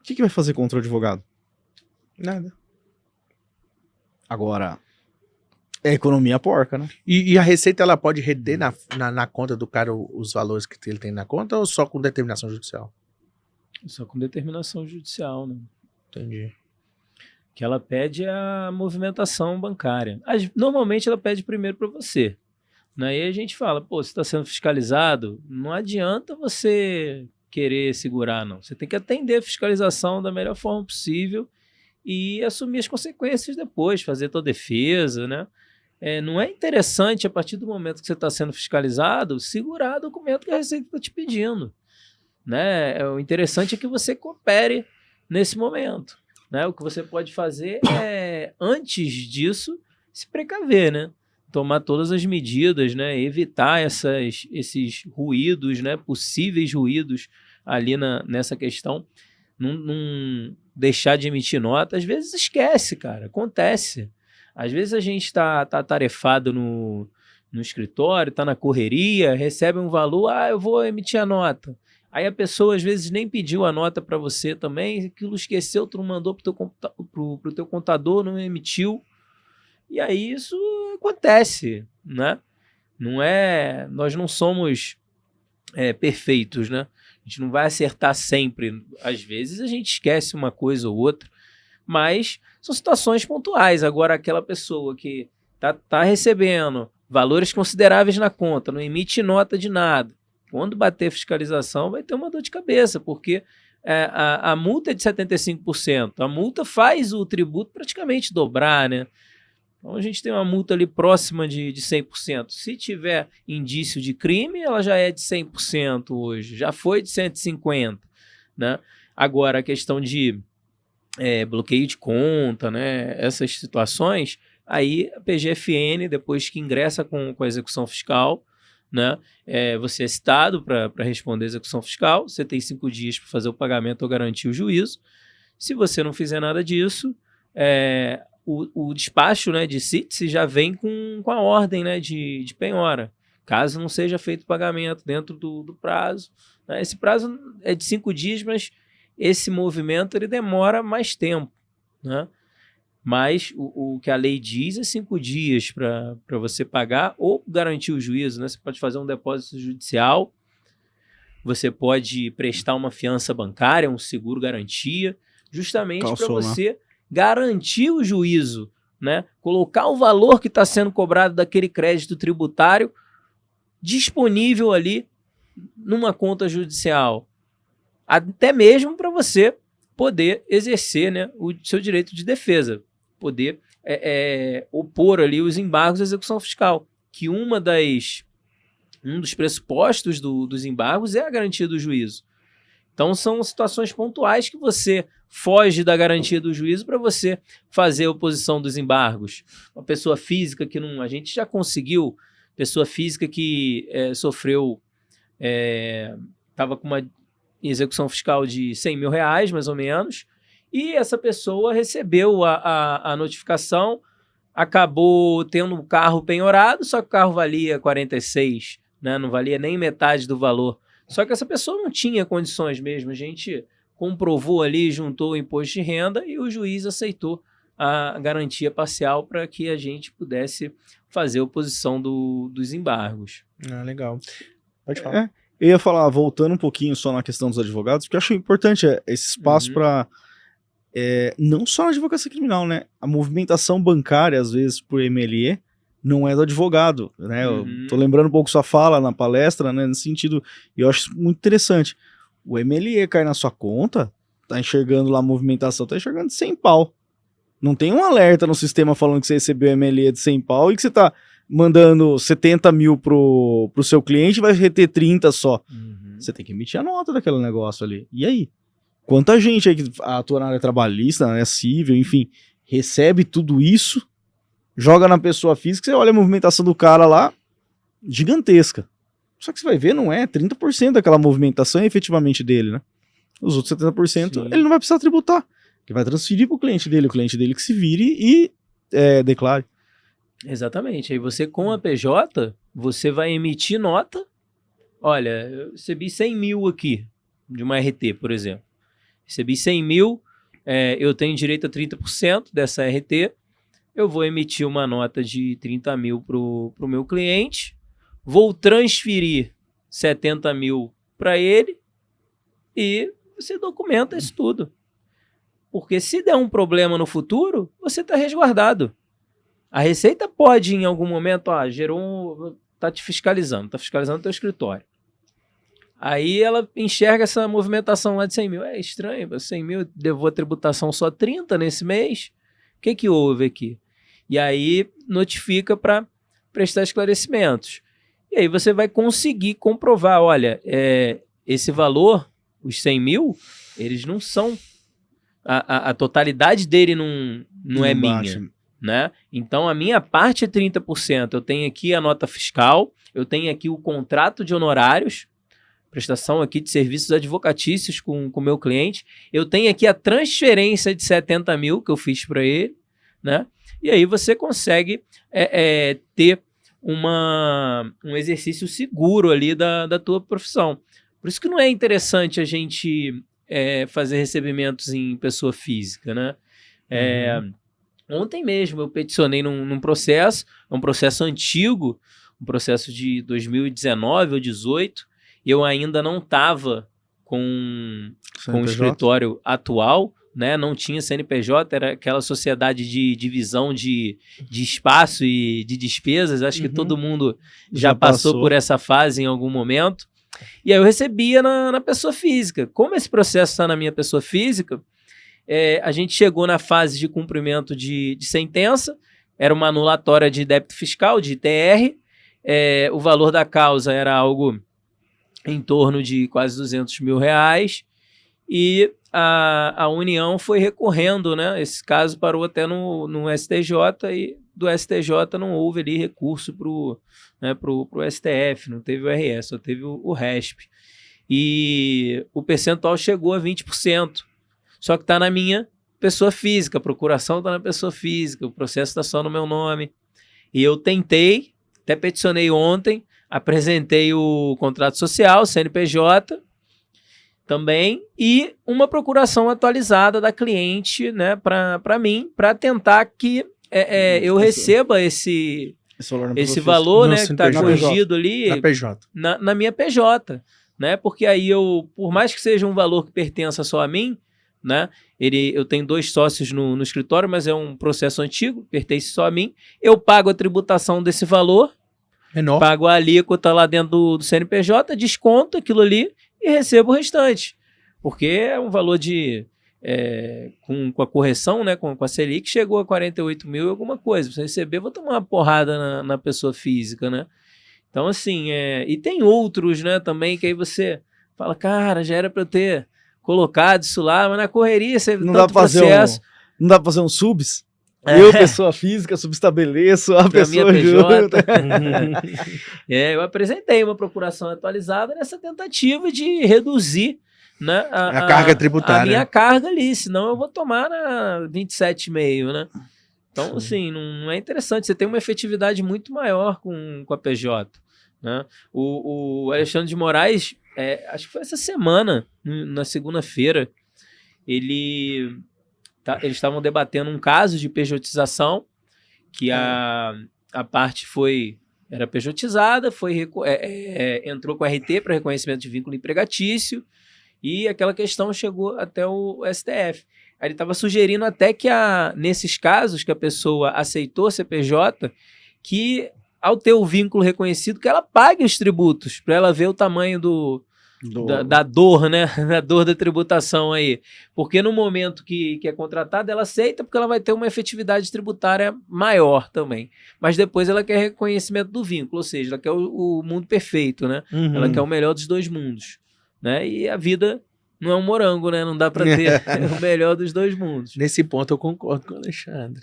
Speaker 2: O que vai fazer contra o advogado?
Speaker 1: Nada.
Speaker 2: Agora, é economia porca, né?
Speaker 1: E a Receita, ela pode reter na conta do cara os valores que ele tem na conta ou só com determinação judicial?
Speaker 3: Só com determinação judicial, né?
Speaker 1: Entendi.
Speaker 3: O que ela pede é a movimentação bancária. Normalmente ela pede primeiro para você. Aí a gente fala, pô, você está sendo fiscalizado, não adianta você querer segurar, não. Você tem que atender a fiscalização da melhor forma possível e assumir as consequências depois, fazer tua defesa, né? Não é interessante, a partir do momento que você está sendo fiscalizado, segurar documento que a Receita está te pedindo, né? O interessante é que você coopere nesse momento, né? O que você pode fazer é, antes disso, se precaver, né? Tomar todas as medidas, né? Evitar esses ruídos, né? Possíveis ruídos ali nessa questão. Não deixar de emitir nota. Às vezes esquece, cara. Acontece. Às vezes a gente tá atarefado no escritório, tá na correria, recebe um valor, eu vou emitir a nota. Aí a pessoa às vezes nem pediu a nota para você também, aquilo esqueceu, tu não mandou pro teu contador, não emitiu. E aí isso acontece, né? Nós não somos perfeitos, né? A gente não vai acertar sempre. Às vezes a gente esquece uma coisa ou outra, mas são situações pontuais. Agora, aquela pessoa que tá recebendo valores consideráveis na conta, não emite nota de nada, quando bater fiscalização vai ter uma dor de cabeça, porque a multa é de 75%. A multa faz o tributo praticamente dobrar, né? Então a gente tem uma multa ali próxima de 100%. Se tiver indício de crime, ela já é de 100% hoje. Já foi de 150%, né? Agora, a questão de bloqueio de conta, né? Essas situações, aí a PGFN, depois que ingressa com a execução fiscal, né? Você é citado para responder a execução fiscal, você tem 5 dias para fazer o pagamento ou garantir o juízo. Se você não fizer nada disso, o despacho, né, de CITES já vem com a ordem, né, de penhora, caso não seja feito o pagamento dentro do prazo, né? Esse prazo é de 5 dias, mas esse movimento ele demora mais tempo, né? Mas o que a lei diz é 5 dias para você pagar ou garantir o juízo, né? Você pode fazer um depósito judicial, você pode prestar uma fiança bancária, um seguro garantia, justamente para você garantir o juízo, né? Colocar o valor que está sendo cobrado daquele crédito tributário disponível ali numa conta judicial, até mesmo para você poder exercer, né, o seu direito de defesa, poder opor ali os embargos da execução fiscal, que um dos pressupostos dos embargos é a garantia do juízo. Então são situações pontuais que você foge da garantia do juízo para você fazer a oposição dos embargos. Uma pessoa física que não... A gente já conseguiu, pessoa física que sofreu... Estava com uma execução fiscal de R$100 mil, mais ou menos, e essa pessoa recebeu a notificação, acabou tendo um carro penhorado, só que o carro valia 46, né? Não valia nem metade do valor. Só que essa pessoa não tinha condições mesmo. A gente comprovou ali, juntou o imposto de renda e o juiz aceitou a garantia parcial para que a gente pudesse fazer a oposição dos embargos.
Speaker 1: Legal. Pode falar.
Speaker 2: Eu ia falar, voltando um pouquinho só na questão dos advogados, porque eu acho importante esse espaço para não só na advocacia criminal, né? A movimentação bancária, às vezes, por MLE, não é do advogado, né? Eu tô lembrando um pouco sua fala na palestra, né? Nesse sentido, e eu acho muito interessante. O MLE cai na sua conta, tá enxergando lá a movimentação, tá enxergando de 100 pau. Não tem um alerta no sistema falando que você recebeu MLE de 100 pau e que você tá mandando 70 mil pro seu cliente e vai reter 30 só. Você tem que emitir a nota daquele negócio ali. E aí? Quanta gente aí que atua na área trabalhista, na área civil, enfim, recebe tudo isso, joga na pessoa física, você olha a movimentação do cara lá, gigantesca. Só que você vai ver, não é 30% daquela movimentação é efetivamente dele, né? Os outros 70%
Speaker 3: Sim.
Speaker 2: ele não vai precisar tributar, que vai transferir para o cliente dele que se vire e declare.
Speaker 3: Exatamente. Aí você, com a PJ, você vai emitir nota. Olha, eu recebi 100 mil aqui, de uma RT, por exemplo. Recebi 100 mil, eu tenho direito a 30% dessa RT. Eu vou emitir uma nota de 30 mil para o meu cliente, vou transferir 70 mil para ele e você documenta isso tudo. Porque se der um problema no futuro, você está resguardado. A Receita pode, em algum momento, tá te fiscalizando, tá fiscalizando o teu escritório. Aí ela enxerga essa movimentação lá de 100 mil. É estranho, 100 mil, levou a tributação só 30 nesse mês. O que houve aqui? E aí notifica para prestar esclarecimentos. E aí você vai conseguir comprovar, olha, esse valor, os 100 mil, eles não são... A totalidade dele não é minha. Né? Então a minha parte é 30%. Eu tenho aqui a nota fiscal, eu tenho aqui o contrato de honorários, prestação aqui de serviços advocatícios com o meu cliente, eu tenho aqui a transferência de 70 mil que eu fiz para ele, né? E aí você consegue ter um exercício seguro ali da tua profissão. Por isso que não é interessante a gente fazer recebimentos em pessoa física, né? Ontem mesmo eu peticionei num processo, é um processo antigo, um processo de 2019 ou 2018, e eu ainda não estava com o escritório atual, né? Não tinha CNPJ, era aquela sociedade de divisão de espaço e de despesas, acho que todo mundo já passou por essa fase em algum momento, e aí eu recebia na pessoa física. Como esse processo está na minha pessoa física, a gente chegou na fase de cumprimento de sentença, era uma anulatória de débito fiscal, de ITR, o valor da causa era algo em torno de quase 200 mil reais, e a União foi recorrendo, né? Esse caso parou até no STJ, e do STJ não houve ali recurso pro STF, não teve o RS, só teve o RESP. E o percentual chegou a 20%. Só que está na minha pessoa física, a procuração está na pessoa física, o processo está só no meu nome. E eu tentei, até peticionei ontem, apresentei o contrato social, CNPJ, também, e uma procuração atualizada da cliente, né, para mim, para tentar que eu receba esse valor, né, que está corrigido ali na minha PJ. Né, porque aí por mais que seja um valor que pertença só a mim, né? Eu tenho 2 sócios no escritório, mas é um processo antigo, pertence só a mim. Eu pago a tributação desse valor, pago a alíquota lá dentro do CNPJ, desconto aquilo ali e recebo o restante. Porque é um valor com a correção, né, com a Selic, chegou a 48 mil e alguma coisa. Se você receber, vou tomar uma porrada na pessoa física, né? Então, assim, e tem outros, né, também, que aí você fala, cara, já era para eu ter colocado isso lá, mas na correria você
Speaker 2: não dá para fazer um subs? Eu, pessoa física, subestabeleço a pessoa junto.
Speaker 3: Eu apresentei uma procuração atualizada nessa tentativa de reduzir, né,
Speaker 1: a carga tributária.
Speaker 3: A minha carga ali, senão eu vou tomar na 27,5, né? Então, assim, não é interessante. Você tem uma efetividade muito maior com a PJ, né? O Alexandre de Moraes, acho que foi essa semana, na segunda-feira, eles estavam debatendo um caso de pejotização, que a parte era pejotizada, entrou com RT para reconhecimento de vínculo empregatício, e aquela questão chegou até o STF. Aí ele estava sugerindo até que nesses casos que a pessoa aceitou CPJ, que ao ter o vínculo reconhecido, que ela pague os tributos, para ela ver o tamanho da dor, né? Da dor da tributação aí. Porque no momento que é contratada, ela aceita porque ela vai ter uma efetividade tributária maior também. Mas depois ela quer reconhecimento do vínculo, ou seja, ela quer o mundo perfeito, né? Ela quer o melhor dos 2 mundos, né? E a vida não é um morango, né? Não dá para ter o melhor dos dois mundos.
Speaker 1: Nesse ponto eu concordo com o Alexandre.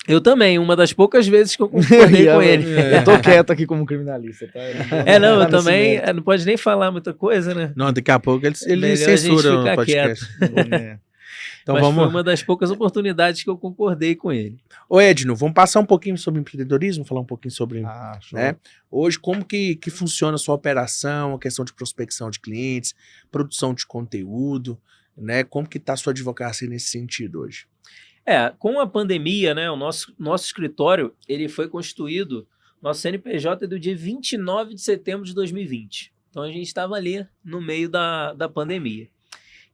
Speaker 3: Eu também, uma das poucas vezes que eu concordei com ele.
Speaker 2: Eu tô quieto aqui como criminalista, tá?
Speaker 3: Não, eu também não pode nem falar muita coisa, né?
Speaker 1: Não, daqui a pouco ele
Speaker 3: Melhor
Speaker 1: censura
Speaker 3: a gente
Speaker 1: o
Speaker 3: ficar
Speaker 1: podcast. Então
Speaker 3: Mas
Speaker 1: vamos...
Speaker 3: foi uma das poucas oportunidades que eu concordei com ele.
Speaker 1: Ô Edno, vamos passar um pouquinho sobre empreendedorismo, falar um pouquinho sobre...
Speaker 2: Show.
Speaker 1: né? Hoje, como que funciona a sua operação, a questão de prospecção de clientes, produção de conteúdo, né? Como que está a sua advocacia nesse sentido hoje?
Speaker 3: Com a pandemia, né, o nosso escritório, ele foi constituído, nosso CNPJ é do dia 29 de setembro de 2020. Então a gente estava ali no meio da pandemia.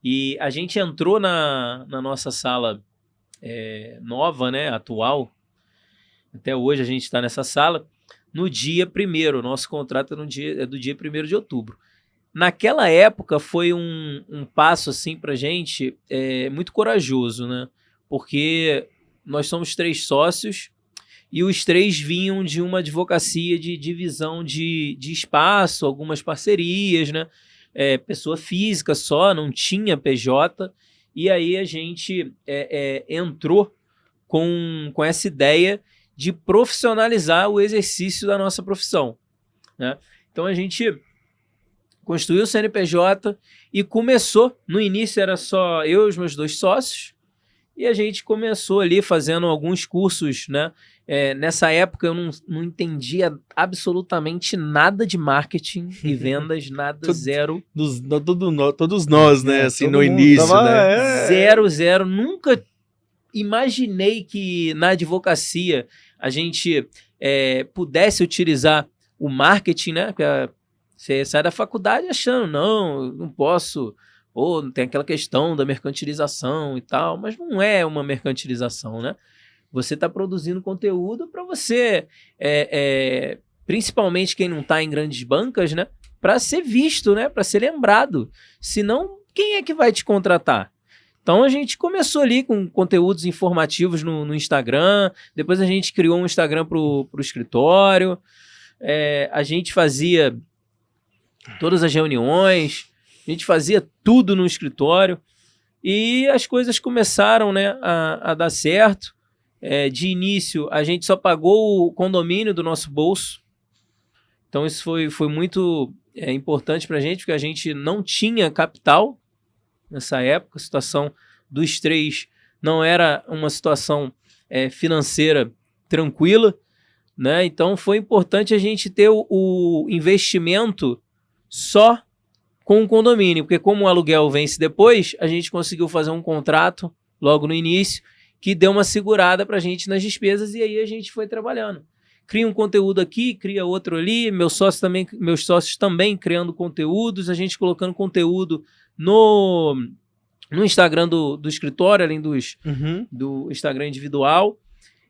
Speaker 3: E a gente entrou na nossa sala nova, né, atual, até hoje a gente está nessa sala, no dia 1º, nosso contrato é do dia 1º de outubro. Naquela época foi um passo assim para a gente muito corajoso, né? Porque nós somos 3 sócios e os 3 vinham de uma advocacia de divisão de espaço, algumas parcerias, né? Pessoa física só, não tinha PJ, e aí a gente entrou com essa ideia de profissionalizar o exercício da nossa profissão, né? Então a gente construiu o CNPJ e começou, no início era só eu e os meus 2 sócios, e a gente começou ali fazendo alguns cursos, né? Nessa época eu não entendia absolutamente nada de marketing e vendas, nada, zero.
Speaker 1: Todos nós, né? Assim, no início, né?
Speaker 3: Zero. Nunca imaginei que na advocacia a gente pudesse utilizar o marketing, né? Você sai da faculdade achando, não posso... Ou tem aquela questão da mercantilização e tal, mas não é uma mercantilização, né? Você está produzindo conteúdo para você, principalmente quem não está em grandes bancas, né? Para ser visto, né? Para ser lembrado. Senão, quem é que vai te contratar? Então a gente começou ali com conteúdos informativos no Instagram, depois a gente criou um Instagram para o escritório, a gente fazia todas as reuniões, a gente fazia tudo no escritório e as coisas começaram, né, a dar certo. De início, a gente só pagou o condomínio do nosso bolso. Então isso foi muito importante para a gente, porque a gente não tinha capital nessa época. A situação dos 3 não era uma situação financeira tranquila, né? Então foi importante a gente ter o investimento só com o condomínio, porque como o aluguel vence depois, a gente conseguiu fazer um contrato logo no início que deu uma segurada para a gente nas despesas e aí a gente foi trabalhando. Cria um conteúdo aqui, cria outro ali, meus sócios também criando conteúdos, a gente colocando conteúdo no Instagram do escritório, além do Instagram individual,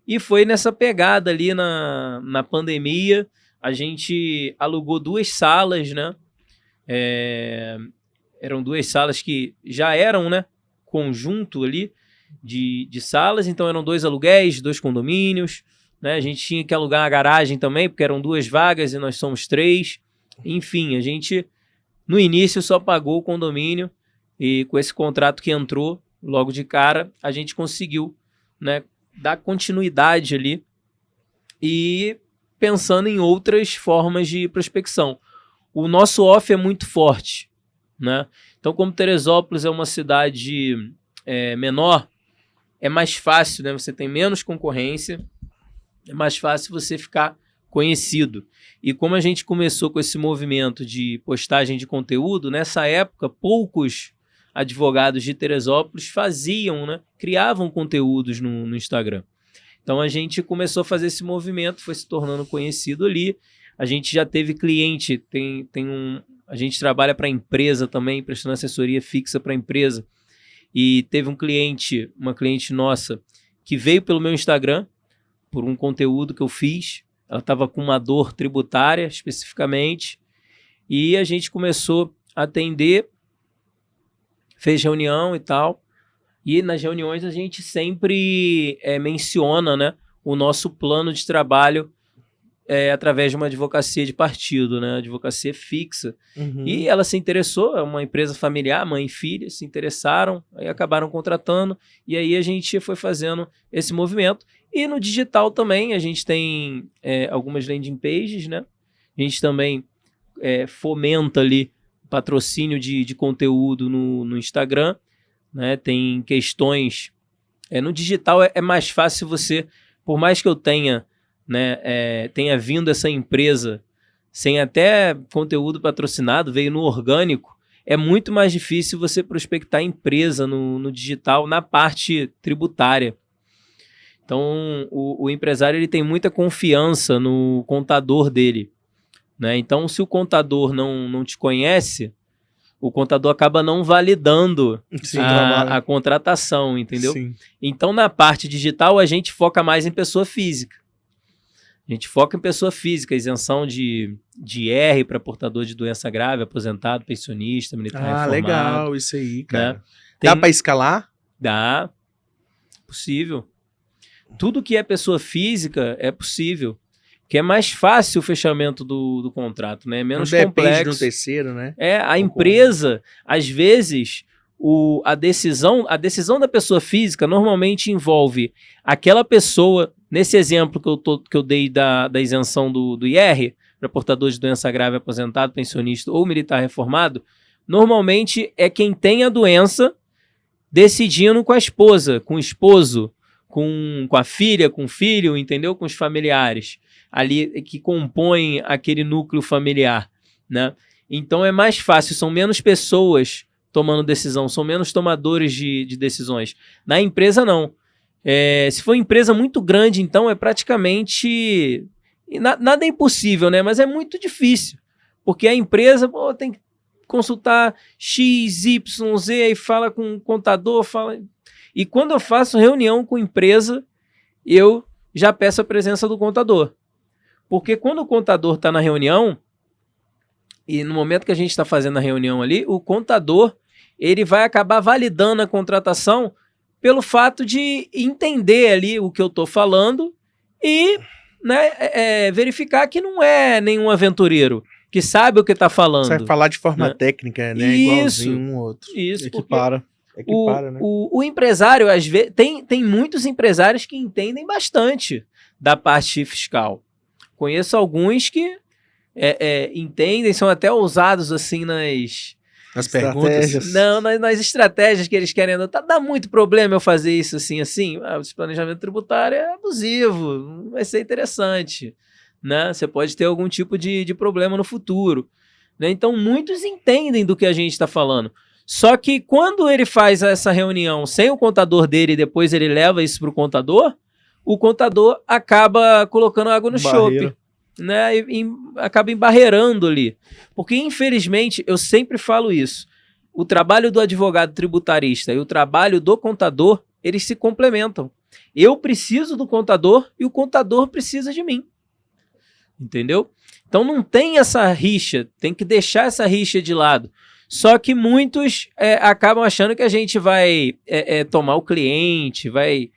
Speaker 3: e foi nessa pegada ali na pandemia, a gente alugou 2 salas, né? Eram 2 salas que já eram, né, conjunto ali de salas, então eram 2 aluguéis, 2 condomínios, né? A gente tinha que alugar a garagem também, porque eram 2 vagas e nós somos 3. Enfim, a gente no início só pagou o condomínio e com esse contrato que entrou logo de cara, a gente conseguiu, né, dar continuidade ali e pensando em outras formas de prospecção. O nosso off é muito forte, né? Então, como Teresópolis é uma cidade menor, é mais fácil, né? Você tem menos concorrência, é mais fácil você ficar conhecido. E como a gente começou com esse movimento de postagem de conteúdo, nessa época, poucos advogados de Teresópolis faziam, né? Criavam conteúdos no Instagram. Então, a gente começou a fazer esse movimento, foi se tornando conhecido ali. A gente já teve cliente, a gente trabalha para empresa também, prestando assessoria fixa para empresa. E teve uma cliente nossa, que veio pelo meu Instagram, por um conteúdo que eu fiz. Ela estava com uma dor tributária, especificamente. E a gente começou a atender, fez reunião e tal. E nas reuniões a gente sempre menciona, né, o nosso plano de trabalho através de uma advocacia de partido, né? Advocacia fixa. E ela se interessou, é uma empresa familiar, mãe e filha, se interessaram, aí acabaram contratando, e aí a gente foi fazendo esse movimento. E no digital também, a gente tem algumas landing pages, né? A gente também fomenta ali patrocínio de conteúdo no Instagram, né? Tem questões... no digital é mais fácil você, por mais que eu tenha vindo essa empresa sem até conteúdo patrocinado, veio no orgânico, é muito mais difícil você prospectar empresa no digital na parte tributária. Então, o empresário ele tem muita confiança no contador dele, né? Então, se o contador não te conhece, o contador acaba não validando a contratação, entendeu?
Speaker 1: Sim.
Speaker 3: Então, na parte digital, a gente foca mais em pessoa física. A gente foca em pessoa física, isenção de IR para portador de doença grave, aposentado, pensionista, militar reformado.
Speaker 1: Legal, isso aí, cara.
Speaker 3: Né?
Speaker 1: Dá para escalar?
Speaker 3: Dá. Possível. Tudo que é pessoa física é possível. Porque é mais fácil o fechamento do contrato, né? É menos complexo.
Speaker 1: Depende do terceiro, né?
Speaker 3: A empresa, às vezes, a decisão da pessoa física normalmente envolve aquela pessoa, nesse exemplo que eu dei da isenção do IR, para portador de doença grave, aposentado, pensionista ou militar reformado, normalmente é quem tem a doença decidindo com a esposa, com o esposo, com a filha, com o filho, entendeu? Com os familiares ali que compõem aquele núcleo familiar, né? Então é mais fácil, são menos pessoas tomando decisão, são menos tomadores de decisões. Na empresa, não. Se for empresa muito grande, então é praticamente... Nada é impossível, né? Mas é muito difícil, porque a empresa tem que consultar X, Y, Z, aí fala com o contador, fala... E quando eu faço reunião com empresa, eu já peço a presença do contador. Porque quando o contador está na reunião, e no momento que a gente está fazendo a reunião ali, o contador ele vai acabar validando a contratação pelo fato de entender ali o que eu estou falando e verificar que não é nenhum aventureiro, que sabe o que está falando.
Speaker 1: Você vai falar de forma técnica, né?
Speaker 3: Isso,
Speaker 1: igualzinho um outro.
Speaker 3: Isso,
Speaker 2: Equipara.
Speaker 1: Né?
Speaker 3: O empresário, às vezes, tem muitos empresários que entendem bastante da parte fiscal. Conheço alguns que entendem, são até ousados assim
Speaker 1: nas perguntas.
Speaker 3: Não, nas estratégias que eles querem adotar. Dá muito problema eu fazer isso assim. Esse planejamento tributário é abusivo, não vai ser interessante, né? Você pode ter algum tipo de problema no futuro, né? Então, muitos entendem do que a gente está falando. Só que quando ele faz essa reunião sem o contador dele e depois ele leva isso para o contador acaba colocando água no chope, né? E acaba embarreirando ali. Porque, infelizmente, eu sempre falo isso, o trabalho do advogado tributarista e o trabalho do contador, eles se complementam. Eu preciso do contador e o contador precisa de mim. Entendeu? Então não tem essa rixa, tem que deixar essa rixa de lado. Só que muitos acabam achando que a gente vai tomar o cliente, vai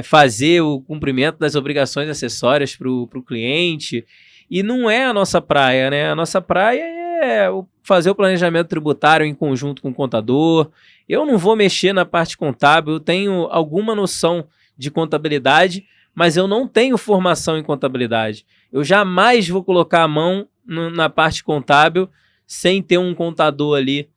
Speaker 3: fazer o cumprimento das obrigações acessórias para o cliente, e não é a nossa praia, né? A nossa praia é fazer o planejamento tributário em conjunto com o contador. Eu não vou mexer na parte contábil, eu tenho alguma noção de contabilidade, mas eu não tenho formação em contabilidade. Eu jamais vou colocar a mão na parte contábil sem ter um contador ali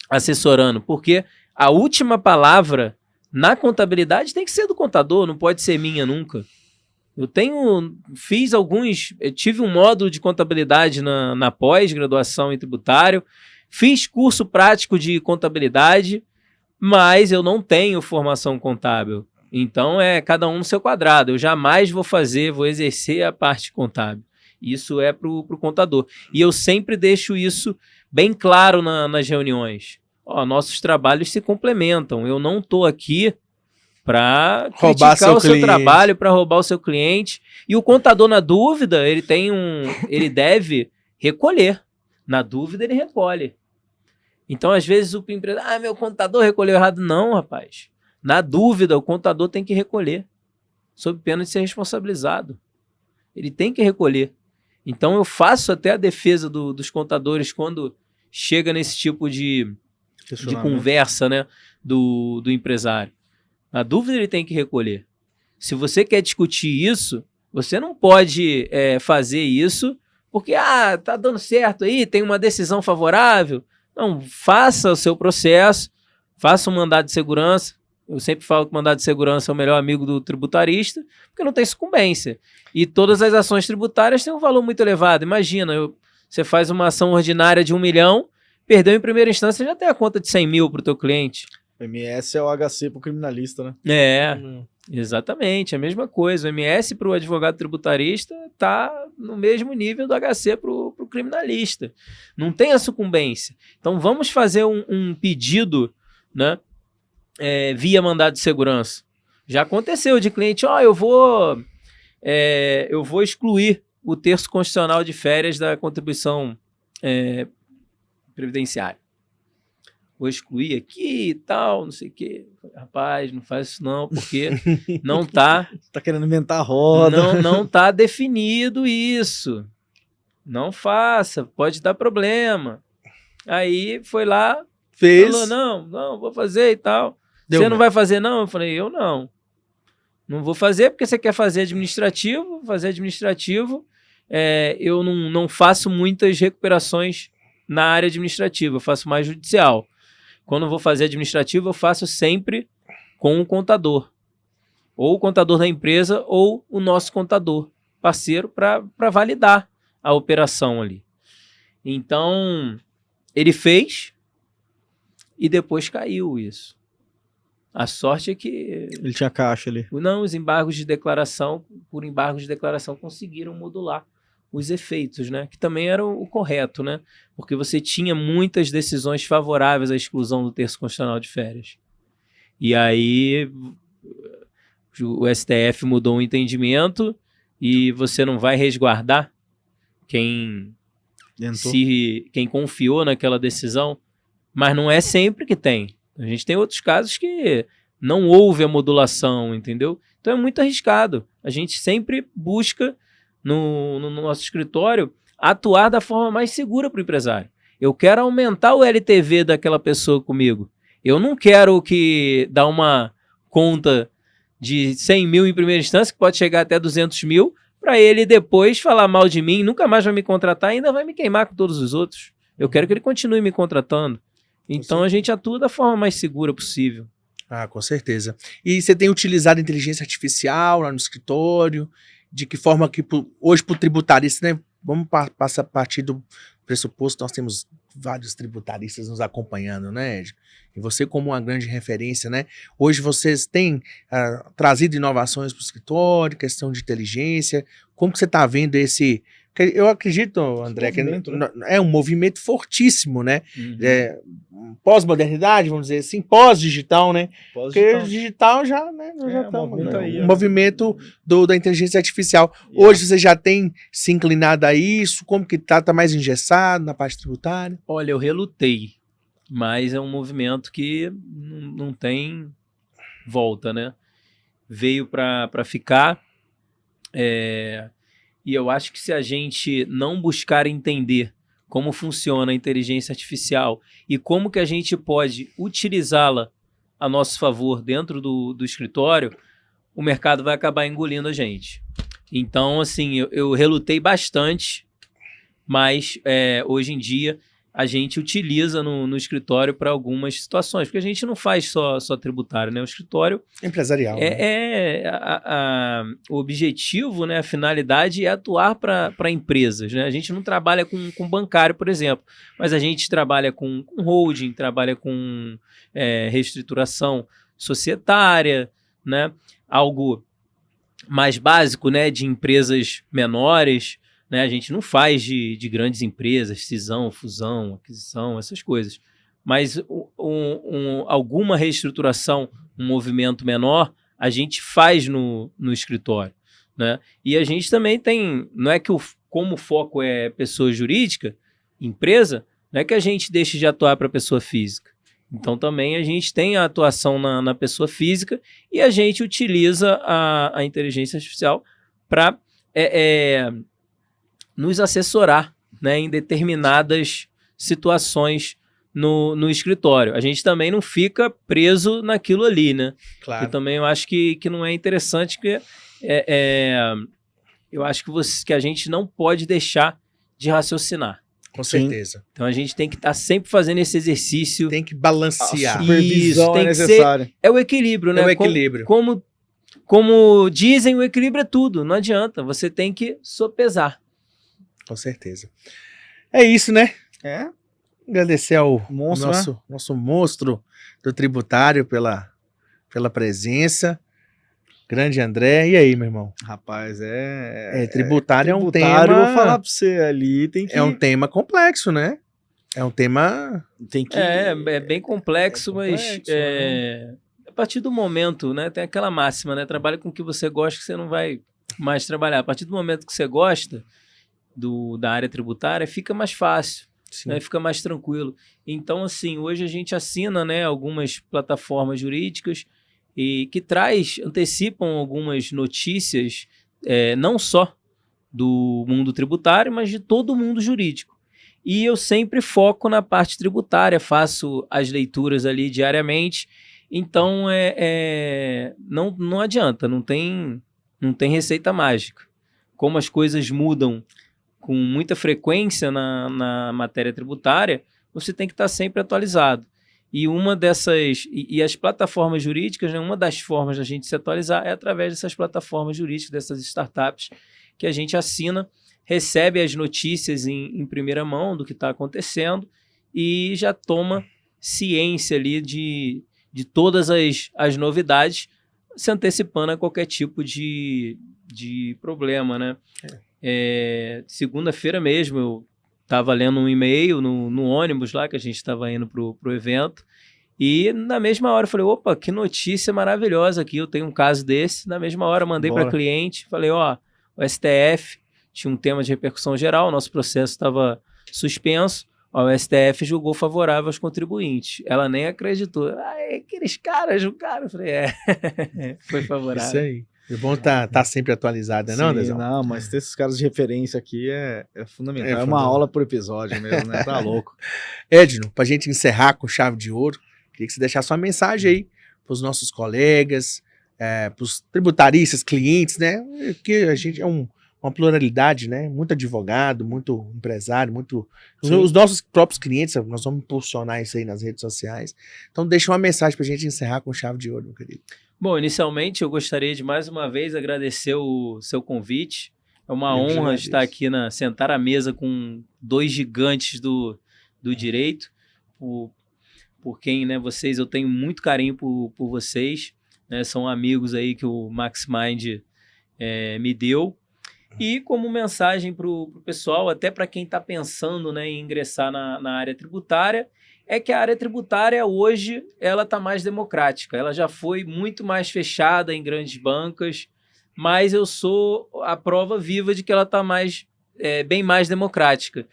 Speaker 3: assessorando, porque a última palavra na contabilidade tem que ser do contador, não pode ser minha nunca. Eu tive um módulo de contabilidade na pós-graduação em tributário, fiz curso prático de contabilidade, mas eu não tenho formação contábil. Então cada um no seu quadrado. Eu jamais vou exercer a parte contábil. Isso é para o contador. E eu sempre deixo isso bem claro nas reuniões. Nossos trabalhos se complementam. Eu não estou aqui para criticar o seu trabalho, para roubar o seu cliente. E o contador, na dúvida, ele deve recolher. Na dúvida, ele recolhe. Então, às vezes, o empresário, meu contador recolheu errado. Não, rapaz. Na dúvida, o contador tem que recolher, sob pena de ser responsabilizado. Ele tem que recolher. Então eu faço até a defesa dos contadores quando chega nesse tipo de conversa, né, do empresário. Na dúvida ele tem que recolher. Se você quer discutir isso, você não pode fazer isso porque tá dando certo aí, tem uma decisão favorável. Não, faça o seu processo, faça um mandado de segurança. Eu sempre falo que o mandado de segurança é o melhor amigo do tributarista, porque não tem sucumbência. E todas as ações tributárias têm um valor muito elevado. Imagina, você faz uma ação ordinária de 1 milhão, perdeu em primeira instância, já tem a conta de 100 mil para o teu cliente.
Speaker 2: O MS é o HC para o criminalista, né?
Speaker 3: Exatamente, a mesma coisa. O MS para o advogado tributarista está no mesmo nível do HC para o criminalista. Não tem a sucumbência. Então vamos fazer um pedido, né, via mandado de segurança. Já aconteceu de cliente, eu vou excluir o terço constitucional de férias da contribuição previdenciária. Vou excluir aqui e tal, não sei o quê. Rapaz, não faz isso não, porque não tá...
Speaker 2: Tá querendo inventar a roda.
Speaker 3: Não tá definido isso. Não faça, pode dar problema. Aí foi lá, falou, não, vou fazer e tal. Você não vai fazer não? Eu falei, eu não. Não vou fazer porque você quer fazer administrativo. Eu não faço muitas recuperações na área administrativa, eu faço mais judicial. Quando eu vou fazer administrativo, eu faço sempre com o contador. Ou o contador da empresa, ou o nosso contador, parceiro, para validar a operação ali. Então, ele fez e depois caiu isso. A sorte é que...
Speaker 2: Ele tinha caixa ali.
Speaker 3: Não, os embargos de declaração, por embargos de declaração, conseguiram modular os efeitos, né? Que também era o correto, né? Porque você tinha muitas decisões favoráveis à exclusão do terço constitucional de férias. E aí o STF mudou o entendimento e você não vai resguardar quem confiou naquela decisão, mas não é sempre que tem. A gente tem outros casos que não houve a modulação, entendeu? Então é muito arriscado. A gente sempre busca no nosso escritório, atuar da forma mais segura para o empresário. Eu quero aumentar o LTV daquela pessoa comigo. Eu não quero que dar uma conta de 100 mil em primeira instância, que pode chegar até 200 mil, para ele depois falar mal de mim, nunca mais vai me contratar e ainda vai me queimar com todos os outros. Eu quero que ele continue me contratando. Então a gente atua da forma mais segura possível.
Speaker 1: Com certeza. E você tem utilizado inteligência artificial lá no escritório? De que forma que hoje para o tributarista, né? Vamos passar a partir do pressuposto, nós temos vários tributaristas nos acompanhando, né, Ed? E você como uma grande referência, né? Hoje vocês têm trazido inovações para o escritório, questão de inteligência. Como que você está vendo esse... Eu acredito, André, que é um movimento fortíssimo, né?
Speaker 2: Uhum.
Speaker 1: Pós-modernidade, vamos dizer assim, pós-digital, né? Porque digital já, né? Nós já estamos. Um movimento da inteligência artificial. Hoje você já tem se inclinado a isso? Como que tá mais engessado na parte tributária?
Speaker 3: Olha, eu relutei, mas é um movimento que não tem volta, né? Veio para ficar. E eu acho que se a gente não buscar entender como funciona a inteligência artificial e como que a gente pode utilizá-la a nosso favor dentro do escritório, o mercado vai acabar engolindo a gente. Então, assim, eu relutei bastante, mas hoje em dia a gente utiliza no escritório para algumas situações, porque a gente não faz só tributário, né? O escritório
Speaker 1: empresarial.
Speaker 3: O objetivo, né? A finalidade é atuar para empresas, né? A gente não trabalha com bancário, por exemplo, mas a gente trabalha com holding, trabalha com reestruturação societária, né? Algo mais básico, né? De empresas menores. Né? A gente não faz de grandes empresas, cisão, fusão, aquisição, essas coisas. Mas alguma reestruturação, um movimento menor, a gente faz no escritório. Né? E a gente também tem... Não é que como o foco é pessoa jurídica, empresa, não é que a gente deixe de atuar para pessoa física. Então também a gente tem a atuação na pessoa física e a gente utiliza a inteligência artificial para nos assessorar, né, em determinadas situações no escritório. A gente também não fica preso naquilo ali, né?
Speaker 1: Claro.
Speaker 3: Eu também acho que não é interessante, que eu acho que a gente não pode deixar de raciocinar.
Speaker 1: Com certeza.
Speaker 3: Então a gente tem que estar sempre fazendo esse exercício.
Speaker 1: Tem que balancear.
Speaker 2: A supervisão é necessária.
Speaker 3: É o equilíbrio, né?
Speaker 1: É o equilíbrio.
Speaker 3: Como dizem, o equilíbrio é tudo. Não adianta. Você tem que sopesar.
Speaker 1: Com certeza. É isso, né? Agradecer ao
Speaker 2: Monstro,
Speaker 1: nosso monstro do tributário pela presença. Grande André. E aí, meu irmão?
Speaker 2: Rapaz,
Speaker 1: tributário é um
Speaker 2: tributário,
Speaker 1: tema...
Speaker 2: vou falar pra você ali, tem que...
Speaker 1: É um tema complexo, né? É um tema...
Speaker 2: Tem que...
Speaker 3: É bem complexo, mas
Speaker 2: né?
Speaker 3: a partir do momento, né? Tem aquela máxima, né? Trabalha com o que você gosta, que você não vai mais trabalhar. A partir do momento que você gosta da área tributária, fica mais fácil. Né, fica mais tranquilo. Então, assim, hoje a gente assina, né, algumas plataformas jurídicas e que antecipam algumas notícias, não só do mundo tributário, mas de todo o mundo jurídico. E eu sempre foco na parte tributária, faço as leituras ali diariamente. Então, não adianta, não tem receita mágica. Como as coisas mudam com muita frequência na matéria tributária, você tem que estar sempre atualizado. E uma dessas... E as plataformas jurídicas, né, uma das formas da gente se atualizar é através dessas plataformas jurídicas, dessas startups que a gente assina, recebe as notícias em primeira mão do que está acontecendo e já toma ciência ali de todas as novidades, se antecipando a qualquer tipo de problema, né? Segunda-feira mesmo, eu estava lendo um e-mail no ônibus lá, que a gente estava indo pro evento, e na mesma hora eu falei, opa, que notícia maravilhosa aqui, eu tenho um caso desse. Na mesma hora mandei para cliente, falei, o STF tinha um tema de repercussão geral, nosso processo estava suspenso, o STF julgou favorável aos contribuintes. Ela nem acreditou. Aqueles caras julgaram. Eu falei, foi favorável.
Speaker 1: Isso aí. É bom tá sempre atualizada, não, Andrezão?
Speaker 2: Não, mas ter esses caras de referência aqui é fundamental. É uma aula por episódio mesmo, né? Tá louco.
Speaker 1: Edno, pra gente encerrar com chave de ouro, queria que você deixasse uma mensagem aí pros nossos colegas, pros tributaristas, clientes, né? Que a gente é uma pluralidade, né? Muito advogado, muito empresário, muito... Os nossos próprios clientes, nós vamos impulsionar isso aí nas redes sociais. Então deixa uma mensagem pra gente encerrar com chave de ouro, meu querido.
Speaker 3: Bom, inicialmente eu gostaria de mais uma vez agradecer o seu convite. É uma honra estar aqui, sentar à mesa com dois gigantes do direito, por quem, né, eu tenho muito carinho por vocês, né, são amigos aí que o MaxMind me deu. E como mensagem para o pessoal, até para quem está pensando, né, em ingressar na área tributária, é que a área tributária hoje ela está mais democrática. Ela já foi muito mais fechada em grandes bancas, mas eu sou a prova viva de que ela está bem mais democrática.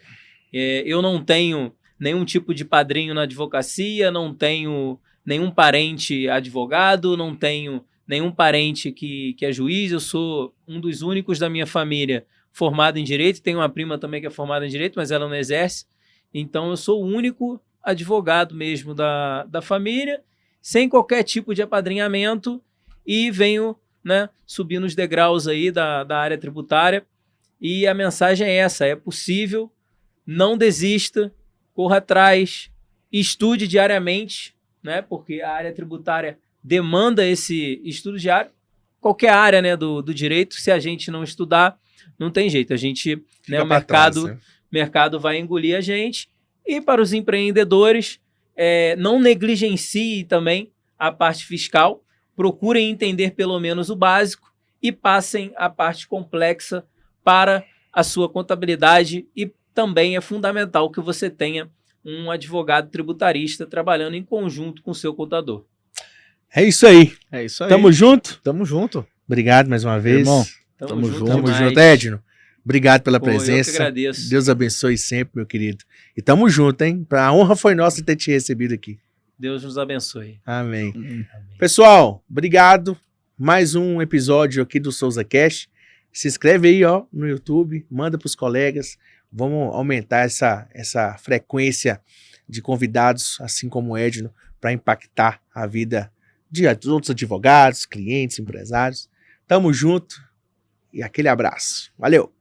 Speaker 3: Eu não tenho nenhum tipo de padrinho na advocacia, não tenho nenhum parente advogado, não tenho nenhum parente que é juiz. Eu sou um dos únicos da minha família formado em Direito. Tenho uma prima também que é formada em Direito, mas ela não exerce. Então eu sou o único advogado mesmo da família, sem qualquer tipo de apadrinhamento, e venho, né, subindo os degraus aí da área tributária. E a mensagem é essa: é possível, não desista, corra atrás, estude diariamente, né, porque a área tributária demanda esse estudo diário. Qualquer área, né, do direito, se a gente não estudar, não tem jeito. A gente, né, o mercado vai engolir a gente. E para os empreendedores, não negligencie também a parte fiscal. Procurem entender pelo menos o básico e passem a parte complexa para a sua contabilidade. E também é fundamental que você tenha um advogado tributarista trabalhando em conjunto com o seu contador.
Speaker 1: É isso aí.
Speaker 2: Tamo junto?
Speaker 1: Tamo junto. Obrigado mais uma vez.
Speaker 2: Irmão,
Speaker 3: tamo junto.
Speaker 1: Tamo junto, Edno. Obrigado pela presença.
Speaker 3: Eu que agradeço.
Speaker 1: Deus abençoe sempre, meu querido. E tamo junto, hein? A honra foi nossa ter te recebido aqui.
Speaker 3: Deus nos abençoe.
Speaker 1: Amém. Pessoal, obrigado. Mais um episódio aqui do Souza Cash. Se inscreve aí, ó, no YouTube, manda pros colegas, vamos aumentar essa frequência de convidados, assim como o Edno, para impactar a vida de outros advogados, clientes, empresários. Tamo junto e aquele abraço. Valeu!